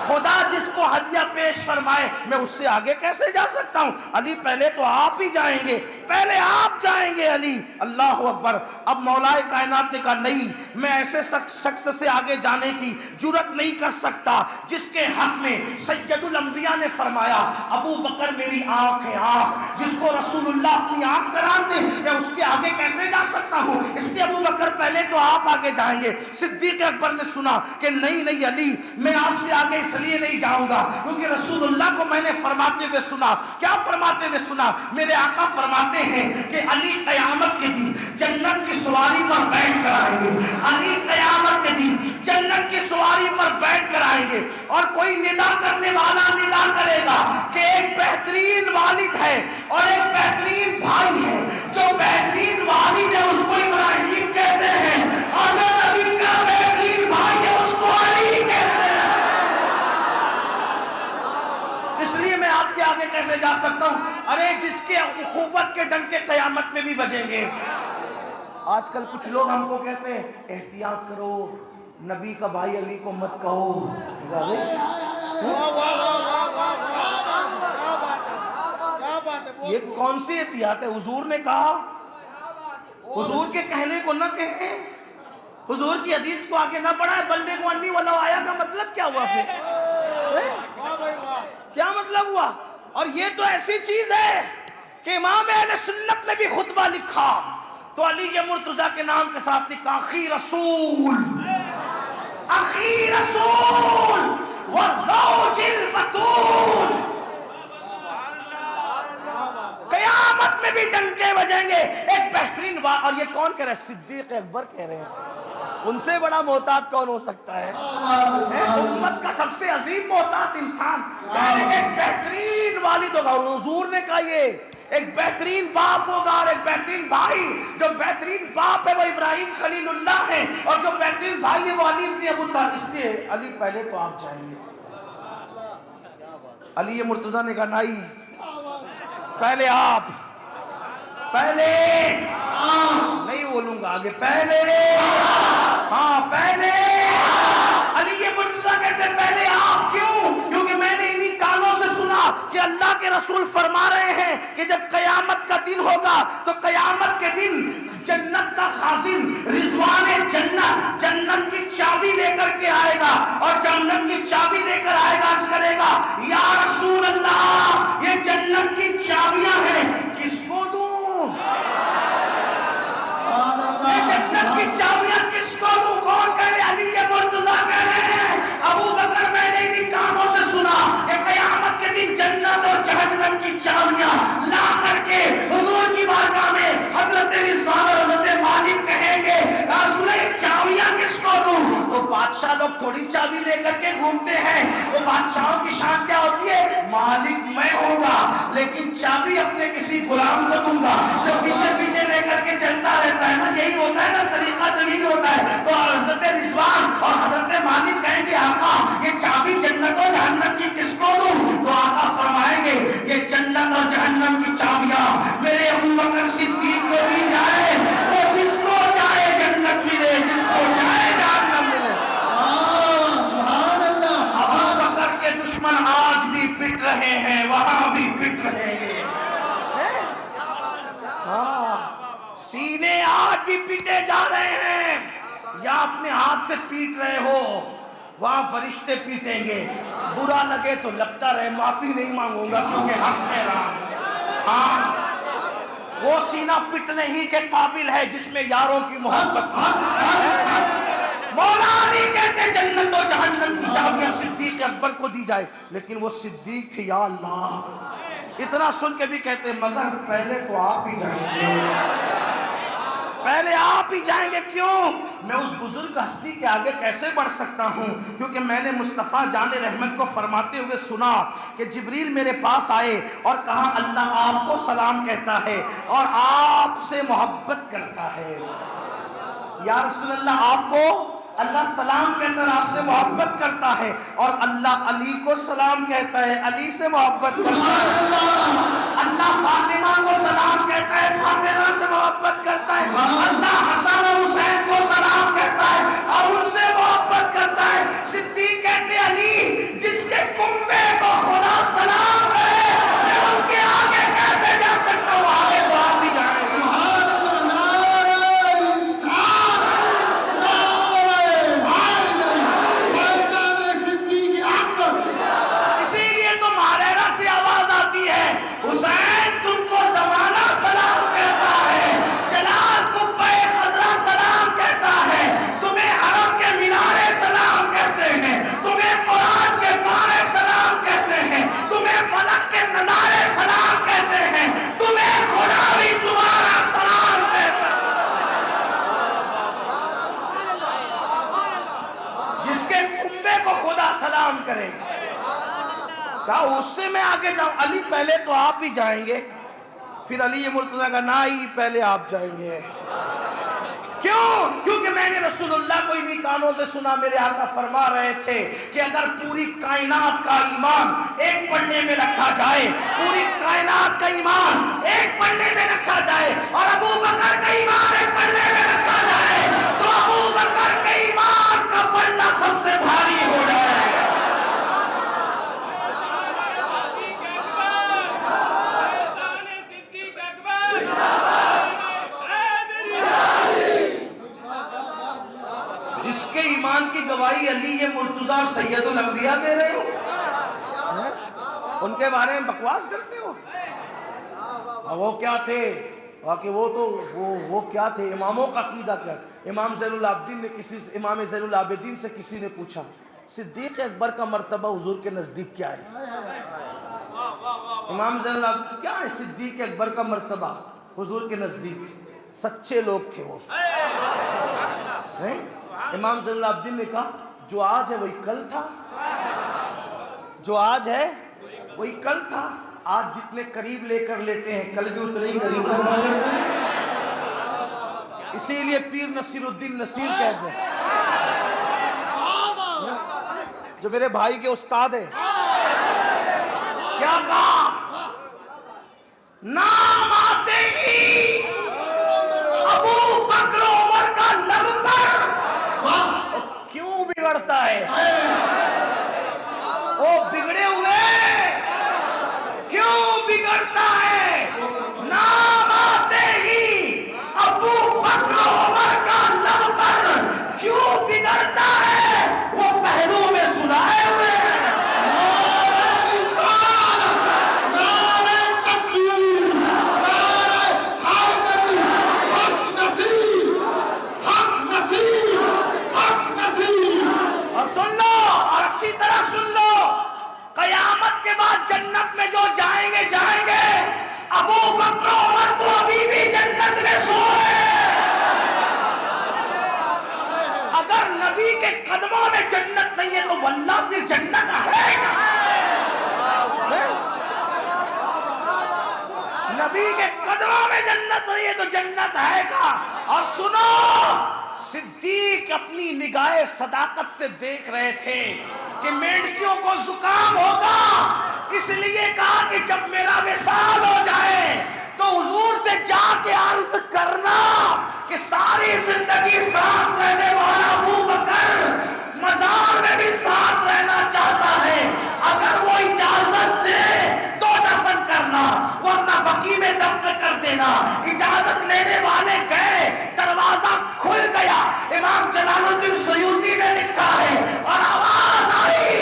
خدا جس کو ہدیہ پیش فرمائے میں اس سے آگے کیسے جا سکتا ہوں؟ علی پہلے تو آپ ہی جائیں گے، پہلے آپ جائیں گے علی۔ اللہ اکبر۔ اب مولا کائنات نے کہا نہیں، میں ایسے شخص سے آگے جانے کی جرت نہیں کر سکتا جس کے حق میں سید الانبیاء نے فرمایا ابو بکر میری آنکھ ہے، آنکھ جس کو رسول اللہ اپنی آنکھ قرار دے، میں اس کے آگے کیسے جا سکتا ہوں؟ اس لیے ابو بکر پہلے تو آپ آگے جائیں گے۔ صدیق اکبر نے سنا کہ نہیں نہیں علی، میں آپ سے آگے اس لیے نہیں جاؤں گا کیونکہ رسول اللہ کو میں نے فرماتے ہوئے سنا۔ کیا فرماتے ہوئے سنا؟ میرے آقا فرماتے ہیں کہ علی قیامت کے دن جنت کی سواری پر بیٹھ کر آئیں گے، علی قیامت کے دن جنت کی سواری پر بیٹھ کر آئیں گے، اور کوئی ندا کرنے والا ندا کرے گا کہ ایک بہترین والد ہے اور ایک بہترین بھائی ہے، جو بہترین والد ہے اس کو ابراہیم کہتے ہیں، اور جو نبی کا بہترین بھائی ہے اس کو علی کہتے ہیں۔ اس لیے میں آپ کے آگے کیسے جا سکتا ہوں؟ ارے جس کے اخوت کے ڈنکے قیامت میں بھی بجیں گے۔ آج کل کچھ لوگ ہم کو کہتے ہیں احتیاط کرو، نبی کا بھائی علی کو مت کہو۔ یہ کون سی احتیاط ہے؟ حضور نے کہا، حضور کے کہنے کو نہ کہیں، حضور کی حدیث کو آگے نہ پڑھائے۔ بلغوا عنی ولو آیا کا مطلب کیا ہوا پھر؟ کیا مطلب ہوا؟ اور یہ تو ایسی چیز ہے کہ امام اہل سنت نے بھی خطبہ لکھا تو علی مرتضیٰ کے نام کے ساتھ لکھا اخی رسول، اخی رسول وزوج البتول۔ قیامت میں بھی ڈنکے بجیں گے۔ ایک بہترین بات، اور یہ کون کہہ رہا ہے؟ صدیق اکبر کہہ رہے ہیں۔ ان سے بڑا محتاط کون ہو سکتا ہے؟ امت کا سب سے عظیم محتاط انسان ایک بہترین والد ہوگا، اور حضور نے کہا یہ ایک بہترین باپ ہوگا، اور ایک بہترین بھائی۔ جو بہترین باپ ہے وہ ابراہیم خلیل اللہ ہے، اور جو بہترین بھائی ہے وہ علی ابن ابو طالب۔ اس لیے علی پہلے تو آپ جائیں گے۔ علی مرتضیٰ نے کہا نہیں، پہلے آپ، پہلے نہیں بولوں گا آگے، پہلے ہاں پہلے۔ علی مرتضیٰ کہتے ہیں پہلے آپ، کیوں؟ کیونکہ میں نے انہی کانوں سے سنا کہ اللہ کے رسول فرما رہے ہیں کہ جب قیامت کا دن ہوگا تو قیامت کے دن جنت کا خازن رضوان جنت جنت کی چابی لے کر کے آئے گا، اور جنت کی چابی لے کر آئے گا، عرض کرے گا یا رسول اللہ یہ جنت کی چابیاں ہیں، کس کو دوں؟ یہ جنت کی چابیاں کس کو دوں؟ کون کہہ رہے؟ علی مرتضیٰ کہہ رہے ہیں، ابو بکر میں نے بھی کانوں سے سنا کہ قیامت کے دن جنت اور جہنم کی چابیاں لا کر کے حضور کی بارگاہ میں حضرت رضوان اور حضرت مالک کہیں گے رسول اللہ چابیاں کس کو دوں؟ تو بادشاہ لوگ تھوڑی چابی لے کر کے گھومتے ہیں، وہ بادشاہوں کی شان کیا ہوتی ہے؟ مالک میں ہوں گا لیکن چابی اپنے کسی غلام کو دوں گا جو پیچھے پیچھے لے کر کے چلتا رہتا ہے نا، یہی ہوتا ہے نا طریقہ، تو یہی ہوتا ہے۔ تو حضرت رضوان اور حضرت مالک کہیں گے آقا یہ چابی جنت اور جہنم کی کس کو دوں؟ تو آقا فرمائیں گے یہ جنت اور جہنم کی چابیاں میرے ابو بکر صدیق کو دی جائے، وہ جس کو چاہے جنت ملے، جس کو چاہے جہنم ملے۔ سبحان اللہ۔ ابو بکر کے دشمن آج بھی پٹ رہے ہیں، وہاں بھی پٹ رہے ہیں، سینے آج بھی پیٹے جا رہے ہیں، یا اپنے ہاتھ سے پیٹ رہے ہو وہاں فرشتے پیٹیں گے، برا لگے تو لگتا رہے، معافی نہیں مانگوں گا کیونکہ حق کہہ رہا ہوں۔ ہاں وہ سینہ پٹنے ہی کے قابل ہے جس میں یاروں کی محبت ہے۔ مولا علی کہتے جنت و جہنم کی چابیاں صدیق اکبر کو دی جائے، لیکن وہ صدیق تھے، یا اللہ اتنا سن کے بھی کہتے مگر پہلے تو آپ ہی جائیں گے، پہلے آپ ہی جائیں گے۔ کیوں؟ میں اس بزرگ ہستی کے آگے کیسے بڑھ سکتا ہوں؟ کیونکہ میں نے مصطفیٰ جان رحمت کو فرماتے ہوئے سنا کہ جبریل میرے پاس آئے اور کہا اللہ آپ کو سلام کہتا ہے اور آپ سے محبت کرتا ہے۔ یا رسول اللہ آپ کو اللہ سلام کہتا ہے، آپ سے محبت کرتا ہے، اور اللہ علی کو سلام کہتا ہے، علی سے محبت کرتا ہے۔ اللہ فاطمہ کو سلام کہتا ہے، فاطمہ سے محبت کرتا ہے۔ اللہ حسن اور حسین کو سلام کہتا ہے اور ان سے محبت کرتا ہے۔ صدیق کہتے علی جس کے کنبے کو خدا سلام کرے میں اس کے آگے کیسے جا سکتا ہوں؟ آگے تو آپ ہی جائیں۔ حسین تم کو زمانہ سلام کہتا ہے، جلال قبہ خضرا سلام کہتا ہے، تمہیں حرم کے مینارے سلام کہتے ہیں، تمہیں قرآن کے پارے سلام کہتے ہیں، تمہیں فلک کے نظارے سلام کہتے ہیں، تمہیں خدا بھی تمہارا سلام کہتا ہے۔ جس کے کنبے کو خدا سلام کرے کہا اس سے میں آگے جاؤں؟ علی پہلے تو آپ ہی جائیں گے۔ پھر علی مرتضیٰ کا نائی پہلے آپ جائیں گے۔ کیوں؟ کیونکہ میں نے رسول اللہ کو انہی کانوں سے سنا، میرے آقا فرما رہے تھے کہ اگر پوری کائنات کا ایمان ایک پنڈے میں رکھا جائے، پوری کائنات کا ایمان ایک پنڈے میں رکھا جائے اور ابو بکر کا ایمان ایک پنڈے میں رکھا جائے تو ابو بکر کے ایمان کا پنڈا سب سے بھاری ہو جائے گا۔ جس کے ایمان کی گواہی علی مرتضیٰ اور سید الانبیاء دے رہے ہو، ان کے بارے میں بکواس کرتے ہو۔ وہ کیا تھے؟ کہ وہ کیا تھے؟ اماموں کا عقیدہ کیا؟ امام زین العابدین نے امام زین العابدین سے کسی نے پوچھا صدیق اکبر کا مرتبہ حضور کے نزدیک کیا ہے؟ امام زین العابدین کیا ہے صدیق اکبر کا مرتبہ حضور کے نزدیک؟ سچے لوگ تھے وہ۔ امام زین العابدین نے کہا جو آج ہے وہی کل تھا، جو آج ہے وہی کل تھا۔ آج جتنے قریب لے کر لیتے ہیں کل بھی اتنے ہی قریب لگا لیتے ہیں، اسی لیے پیر نصیر الدین نصیر کہتے ہیں، جو میرے بھائی کے استاد ہیں۔ کیا کہا؟ نام آتے ہی ابو بکر عمر کا لب پر کیوں بگڑتا ہے؟ وہ بگڑے ہوئے نہیں ہے تو واللہ پھر جنت ہے کیا؟ نبی کے قدموں میں جنت نہیں ہے تو جنت ہے کیا؟ اور سنو، صدیق اپنی نگاہ صداقت سے دیکھ رہے تھے کہ مینڈکیوں کو زکام ہوگا، اس لیے کہا کہ جب میرا وصال ہو جائے تو حضور سے جا کے عرض کرنا کہ ساری زندگی ساتھ رہنے والا ابو بکر مزار میں بھی ساتھ رہنا چاہتا ہے، اگر وہ اجازت دے تو دفن کرنا ورنہ بقیع میں دفن کر دینا۔ اجازت لینے والے گئے، دروازہ کھل گیا، امام جلال الدین سیوطی نے لکھا ہے اور آواز آئی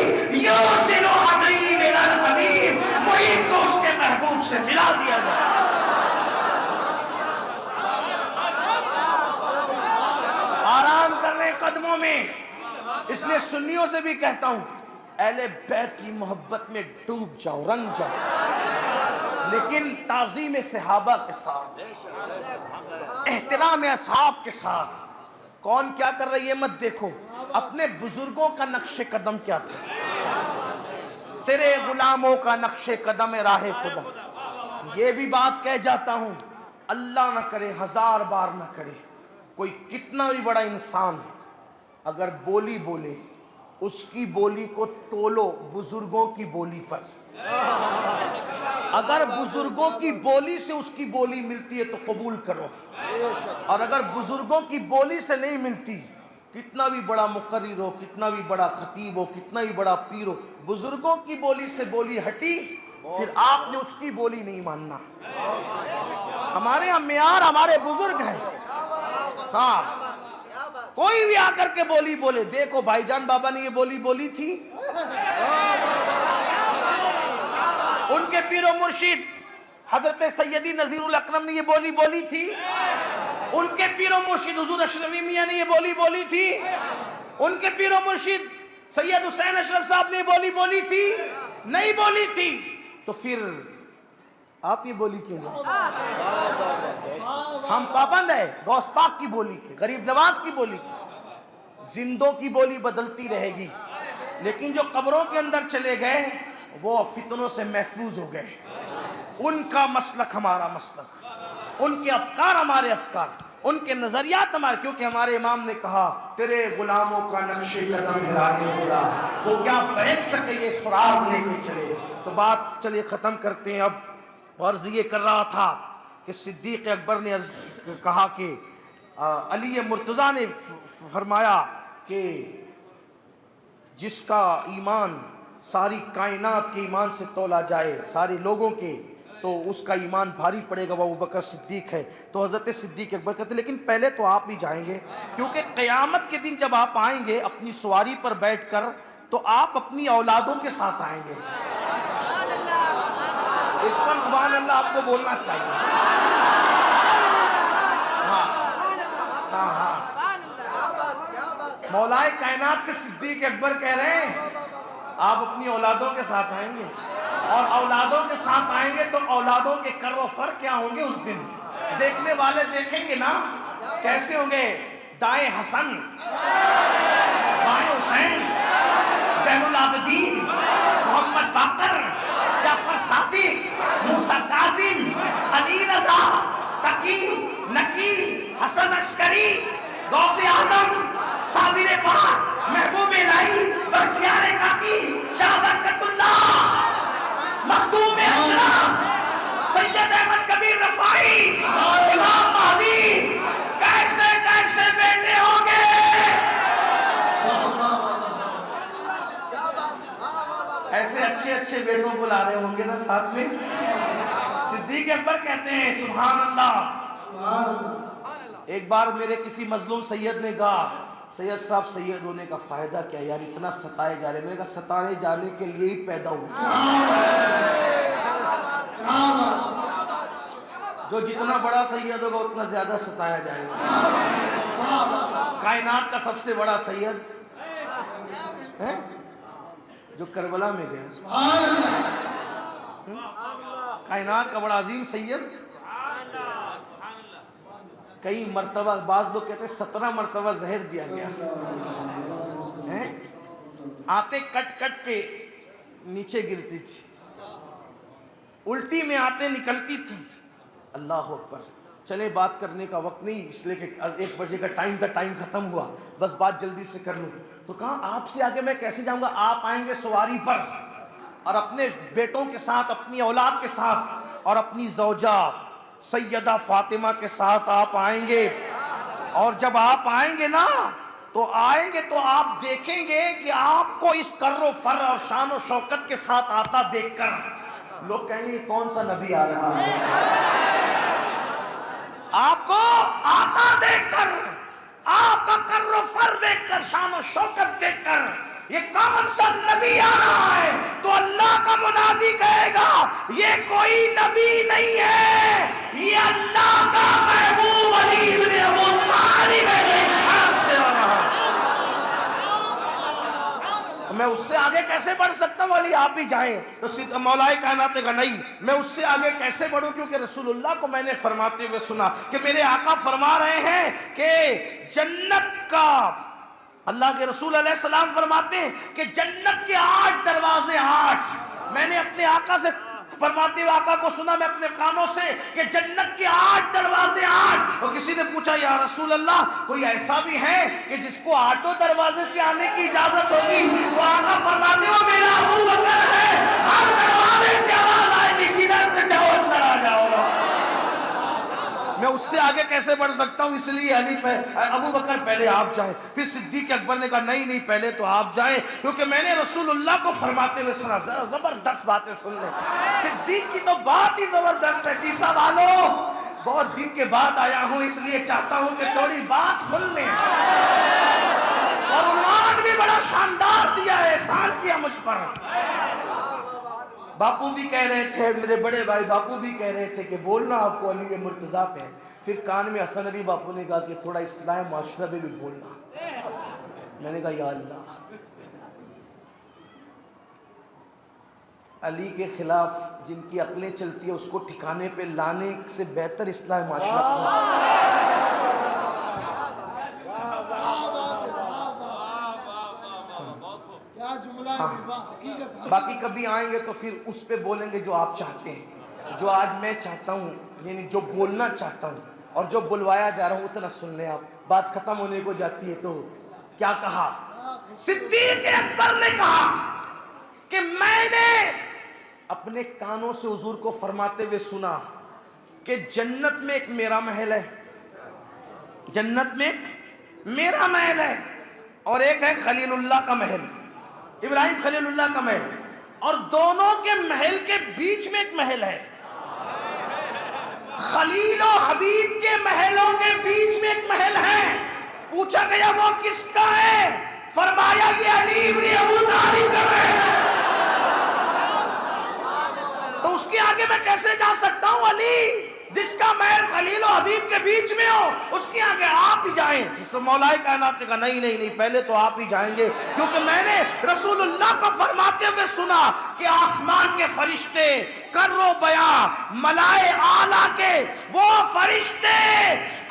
یوسلو حبیب الحبیب، محیط کو اس کے محبوب سے ملا دیا گیا۔ آرام کر رہے قدموں میں۔ اس لیے سنیوں سے بھی کہتا ہوں اہل بیت کی محبت میں ڈوب جاؤ، رنگ جاؤ، لیکن تعظیم صحابہ کے ساتھ، احترام اصحاب کے ساتھ۔ کون کیا کر رہا ہے یہ مت دیکھو، اپنے بزرگوں کا نقش قدم کیا تھا، تیرے غلاموں کا نقش قدم راہ خدا۔ یہ بھی بات کہہ جاتا ہوں، اللہ نہ کرے، ہزار بار نہ کرے، کوئی کتنا بھی بڑا انسان اگر بولی بولے، اس کی بولی کو تولو بزرگوں کی بولی پر۔ اگر بزرگوں کی بولی سے اس کی بولی ملتی ہے تو قبول کرو، اور اگر بزرگوں کی بولی سے نہیں ملتی، کتنا بھی بڑا مقرر ہو، کتنا بھی بڑا خطیب ہو، کتنا بھی بڑا پیر ہو، بزرگوں کی بولی سے بولی ہٹی پھر آپ نے اس کی بولی نہیں ماننا۔ ہمارے ہم معیار ہمارے بزرگ ہیں۔ ہاں، کوئی بھی آ کر کے بولی بولے، دیکھو بھائی جان بابا نے یہ بولی بولی تھی، ان کے پیر و مرشد حضرت سیدی نذیر الاکرم نے یہ بولی بولی تھی، ان کے پیر و مرشد حضور اشرفی میاں نے یہ بولی بولی تھی، ان کے پیر و مرشد سید حسین اشرف صاحب نے یہ بولی بولی تھی، نہیں بولی تھی، تو پھر آپ یہ بولی کیوں بولتے؟ ہم پابند ہیں غوث پاک کی بولی کے، غریب نواز کی بولی کی۔ زندوں کی بولی بدلتی رہے گی، لیکن جو قبروں کے اندر چلے گئے وہ فتنوں سے محفوظ ہو گئے۔ ان کا مسلک ہمارا مسلک، ان کے افکار ہمارے افکار، ان کے نظریات ہمارے، کیونکہ ہمارے امام نے کہا تیرے غلاموں کا نقش قدم راہ خدا، وہ کیا بیٹھ سکے یہ سراغ لے کے چلے۔ تو بات چلیے ختم کرتے ہیں۔ اب عرض یہ کر رہا تھا کہ صدیق اکبر نے کہا کہ علی مرتضیٰ نے فرمایا کہ جس کا ایمان ساری کائنات کے ایمان سے تولا جائے، سارے لوگوں کے، تو اس کا ایمان بھاری پڑے گا، وہ ابوبکر صدیق ہے۔ تو حضرت صدیق اکبر کہتے ہیں لیکن پہلے تو آپ بھی جائیں گے، کیونکہ قیامت کے دن جب آپ آئیں گے اپنی سواری پر بیٹھ کر تو آپ اپنی اولادوں کے ساتھ آئیں گے۔ اس پر سبحان اللہ آپ کو بولنا چاہیے۔ مولائے کائنات سے صدیق اکبر کہہ رہے ہیں آپ اپنی اولادوں کے ساتھ آئیں گے، اور اولادوں کے ساتھ آئیں گے تو اولادوں کے کر و فر کیا ہوں گے اس دن، دیکھنے والے دیکھیں گے نا کیسے ہوں گے۔ دائیں حسن، بائیں حسین، زین العابدین، محمد باقر، جعفر صادق، موسیٰ کاظم، علی رضا، تقی، نقی، حسن عسکری، غوث اعظم، صابر پاک، محبوب الہی، بختیار کاکی، شاہ برکت اللہ، مخدوم اشرف، سید احمد کبیر رفاعی، امام مہدی، کیسے کیسے بیٹے ہوں گے۔ ایسے اچھے اچھے بیٹوں کو لا رہے ہوں گے نا ساتھ میں۔ صدیق اکبر کہتے ہیں سبحان اللہ۔ ایک بار میرے کسی مظلوم سید نے کہا سید صاحب سید ہونے کا فائدہ کیا یار، اتنا ستائے جا رہے ہیں۔ میں نے کہا ستائے جانے کے لیے ہی پیدا ہوئے، جو جتنا بڑا سید ہوگا اتنا زیادہ ستایا جائے گا۔ کائنات کا سب سے بڑا سید ہے جو کربلا میں گیا، کائنات کا بڑا عظیم سید، کئی مرتبہ، بعض لوگ کہتے ہیں 17 مرتبہ زہر دیا گیا، آتے کٹ کٹ کے نیچے گرتی تھی، الٹی میں آتے نکلتی تھی. اللہ اکبر. چلے بات کرنے کا وقت نہیں، اس لیے کہ 1 بجے کا ٹائم تھا، ٹائم ختم ہوا، بس بات جلدی سے کر لوں. تو کہا آپ سے آگے میں کیسے جاؤں گا؟ آپ آئیں گے سواری پر اور اپنے بیٹوں کے ساتھ، اپنی اولاد کے ساتھ اور اپنی زوجہ سیدہ فاطمہ کے ساتھ آپ آئیں گے. اور جب آپ آئیں گے نا تو آپ دیکھیں گے کہ آپ کو اس کر و فر اور شان و شوکت کے ساتھ آتا دیکھ کر لوگ کہیں گے کون سا نبی آ رہا ہے. آپ کو آتا دیکھ کر، آپ کا کر و فر دیکھ کر، شان و شوکت دیکھ کر یہ کون سا نبی آ رہا ہے، تو اللہ کا منادی کہے گا یہ کوئی نبی نہیں ہے، یہ اللہ کا محبوب علی بن ابو طالب ہے، شان سے آ رہا ہے. میں اس سے آگے کیسے بڑھ سکتا ہوں؟ علی آپ بھی جائیں. تو مولا کائنات نے کہا نہیں، میں اس سے آگے کیسے بڑھوں؟ کیونکہ رسول اللہ کو میں نے فرماتے ہوئے سنا کہ میرے آقا فرما رہے ہیں کہ جنت کا، اللہ کے رسول علیہ السلام فرماتے ہیں کہ جنت کے 8 دروازے، 8. میں نے اپنے آقا سے فرماتے ہوئے آقا کو سنا میں اپنے کانوں سے کہ جنت کے 8 دروازے، 8. اور کسی نے پوچھا یا رسول اللہ کوئی ایسا بھی ہے کہ جس کو 8 دروازے سے آنے کی اجازت ہوگی؟ تو آقا فرماتے ہو میرا ابو بکر ہے، ہر دروازے سے آواز آئے گی جدھر سے چاہو اندر آ جاؤ. میں اس سے آگے کیسے بڑھ سکتا ہوں؟ اس لیے ابو بکر پہلے آپ جائیں. پھر صدیق اکبر نے کہا نہیں پہلے تو آپ جائیں، کیونکہ میں نے رسول اللہ کو فرماتے ہوئے سنا. زبردست باتیں سن لیں. صدیق کی تو بات ہی زبردست ہے. ٹیسا والو بہت دن کے بعد آیا ہوں، اس لیے چاہتا ہوں کہ تھوڑی بات سن لیں. اور عنوان بھی بڑا شاندار دیا ہے، احسان کیا مجھ پر. باپو بھی کہہ رہے تھے، میرے بڑے بھائی باپو بھی کہہ رہے تھے کہ بولنا آپ کو علی مرتضیٰ پہ. پھر کان میں حسن علی باپو نے کہا کہ تھوڑا اصلاح معاشرہ پہ بھی بولنا. میں نے کہا یا اللہ، علی کے خلاف جن کی عقلیں چلتی ہے اس کو ٹھکانے پہ لانے سے بہتر اصلاح معاشرہ. باقی کبھی آئیں گے تو پھر اس پہ بولیں گے جو آپ چاہتے ہیں. جو آج میں چاہتا ہوں، یعنی جو بولنا چاہتا ہوں اور جو بلوایا جا رہا ہوں اتنا سن لیں آپ. بات ختم ہونے کو جاتی ہے تو کیا کہا صدیق اکبر نے؟ کہا کہ میں نے اپنے کانوں سے حضور کو فرماتے ہوئے سنا کہ جنت میں ایک میرا محل ہے، جنت میں میرا محل ہے، اور ایک ہے خلیل اللہ کا محل، ابراہیم خلیل اللہ کا محل، اور دونوں کے محل کے بیچ میں ایک محل ہے. خلیل و حبیب کے محلوں کے بیچ میں ایک محل ہے. پوچھا گیا وہ کس کا ہے؟ فرمایا یہ علی بن ابو طالب کا محل ہے. تو اس کے آگے میں کیسے جا سکتا ہوں؟ علی جس کا محل خلیل و حبیب کے بیچ میں ہو اس کے آگے آپ ہی جائیں. مولا کائنات نے کہا نہیں پہلے تو آپ ہی جائیں گے، کیونکہ میں نے رسول اللہ کو فرماتے ہوئے سنا کہ آسمان کے فرشتے، کر و بیاں، ملائے اعلیٰ کے وہ فرشتے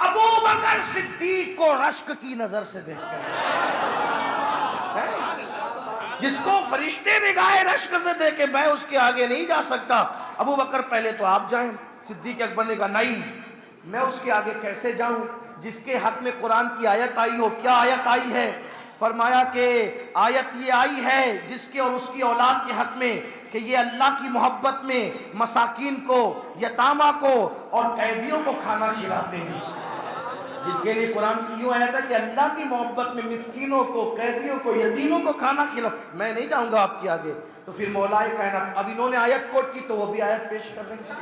ابو بکر صدیق کو رشک کی نظر سے دیکھتے ہیں. جس کو فرشتے نگاہ رشک سے دیکھے میں اس کے آگے نہیں جا سکتا. ابو بکر پہلے تو آپ جائیں. صدیق اکبر نے کہا نہیں، میں اس کے آگے کیسے جاؤں جس کے حق میں قرآن کی آیت آئی ہو. کیا آیت آئی ہے؟ فرمایا کہ آیت یہ آئی ہے جس کے اور اس کی اولاد کے حق میں کہ یہ اللہ کی محبت میں مساکین کو، یتامہ کو اور قیدیوں کو کھانا کھلاتے ہیں. جن کے لیے قرآن کی یوں آیت ہے کہ اللہ کی محبت میں مسکینوں کو، قیدیوں کو، یتیموں کو کھانا کھلا. میں نہیں جاؤں گا آپ کے آگے. تو پھر مولا کائنات، اب انہوں نے آیت کوٹ کی تو وہ بھی آیت پیش کر رہے ہیں.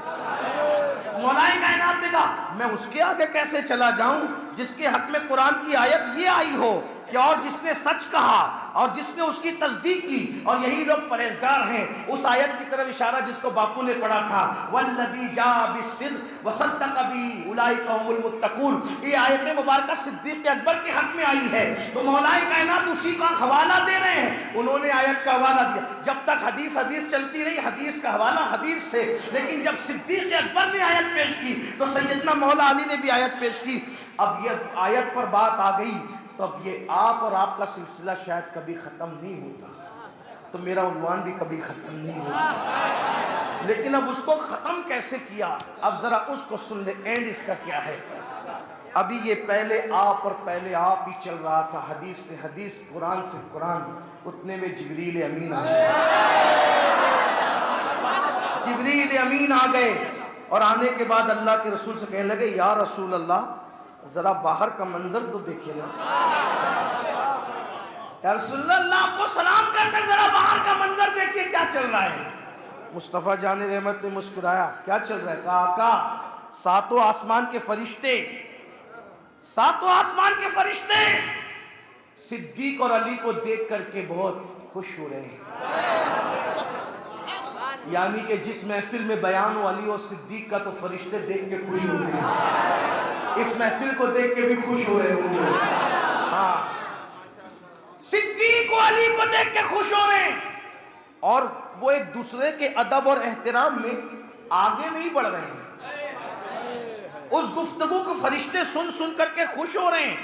مولا کائنات نے کہا میں اس کے آگے کیسے چلا جاؤں جس کے حق میں قرآن کی آیت یہ آئی ہو کہ اور جس نے سچ کہا اور جس نے اس کی تصدیق کی، اور یہی لوگ پرہیزگار ہیں. اس آیت کی طرف اشارہ جس کو باپو نے پڑھا تھا والذی جاء بالصدق وصدق بہ اولئک هم المتقون. یہ آیت مبارکہ صدیق اکبر کے حق میں آئی ہے. تو مولا کائنات اسی کا حوالہ دے رہے ہیں. انہوں نے آیت کا حوالہ دیا. جب تک حدیث چلتی رہی حدیث کا حوالہ حدیث سے، لیکن جب صدیق اکبر نے آیت پیش کی تو سیدنا مولا علی نے بھی آیت پیش کی. اب یہ آیت پر بات آ گئی تو اب یہ آپ اور آپ کا سلسلہ شاید کبھی کبھی ختم نہیں ہوتا تو میرا عنوان بھی کبھی ختم نہیں ہوتا، لیکن اب اس کو ختم کیسے کیا، اب ذرا اس کو سن لے، اینڈ اس کا کیا ہے۔ ابھی یہ پہلے آپ اور پہلے آپ ہی چل رہا تھا، حدیث سے حدیث، قرآن سے قرآن، اتنے میں جبریل امین آ گئے۔ جبریل امین آ گئے اور آنے کے بعد اللہ کے رسول سے کہنے لگے یا رسول اللہ ذرا باہر کا منظر تو دیکھیے نا، یا رسول اللہ آپ کو سلام کرتے ذرا باہر کا منظر دیکھیے کیا چل رہا ہے۔ مصطفیٰ جان رحمت نے مسکرایا، کیا چل رہا ہے؟ کہا آقا ساتوں آسمان کے فرشتے، ساتوں آسمان کے فرشتے صدیق اور علی کو دیکھ کر کے بہت خوش ہو رہے ہیں، یعنی کہ جس محفل میں بیان ہو علی اور صدیق کا تو فرشتے دیکھ کے خوش ہو رہے ہیں، اس محفل کو دیکھ کے بھی خوش ہو رہے ہوں۔ ہاں، صدیق و علی کو دیکھ کے خوش ہو رہے ہیں، اور وہ ایک دوسرے کے ادب اور احترام میں آگے نہیں بڑھ رہے ہیں۔ اس گفتگو کو فرشتے سن سن کر کے خوش ہو رہے ہیں،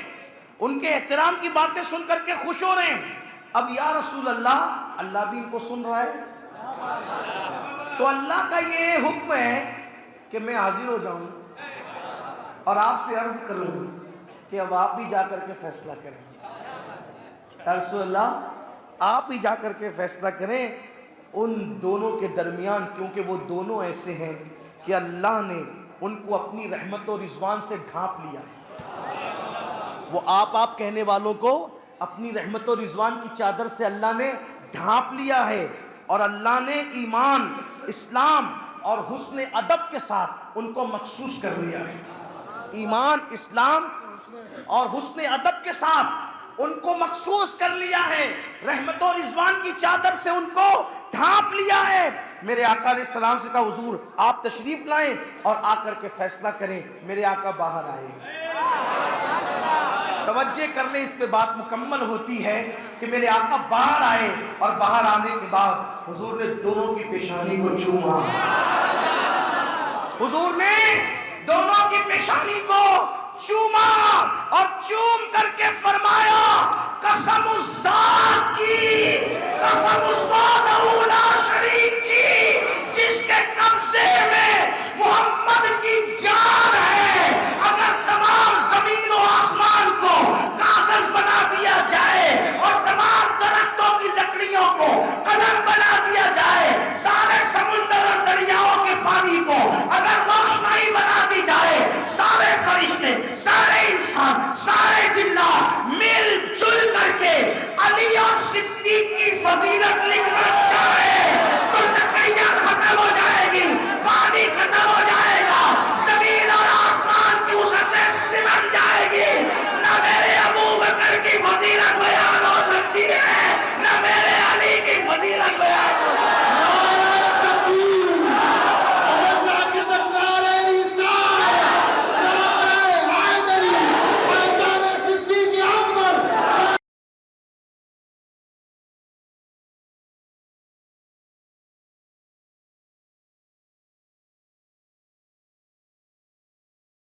ان کے احترام کی باتیں سن کر کے خوش ہو رہے ہیں۔ اب یا رسول اللہ، اللہ بھی ان کو سن رہا ہے، تو اللہ کا یہ حکم ہے کہ میں حاضر ہو جاؤں اور آپ سے عرض کروں کہ اب آپ بھی جا کر کے فیصلہ کریں۔ یا رسول اللہ آپ ہی جا کر کے فیصلہ کریں ان دونوں کے درمیان، کیونکہ وہ دونوں ایسے ہیں کہ اللہ نے ان کو اپنی رحمت و رضوان سے ڈھانپ لیا ہے۔ وہ آپ کہنے والوں کو اپنی رحمت و رضوان کی چادر سے اللہ نے ڈھانپ لیا ہے، اور اللہ نے ایمان، اسلام اور حسن ادب کے ساتھ ان کو مخصوص کر لیا ہے۔ ایمان، اسلام اور حسن ادب کے ساتھ ان کو مخصوص کر لیا ہے، رحمت و رضوان کی چادر سے ان کو ڈھانپ لیا ہے۔ میرے آقا علیہ السلام سے کہا حضور آپ تشریف لائیں اور آ کر کے فیصلہ کریں۔ میرے آقا باہر آئے، توجہ کر لیں، اس پہ بات مکمل ہوتی ہے کہ میرے آقا باہر آئے، اور باہر آنے کے بعد حضور نے دونوں کی پیشانی کو چوما، حضور نے دونوں کی پیشانی کو چوما، اور چوم کر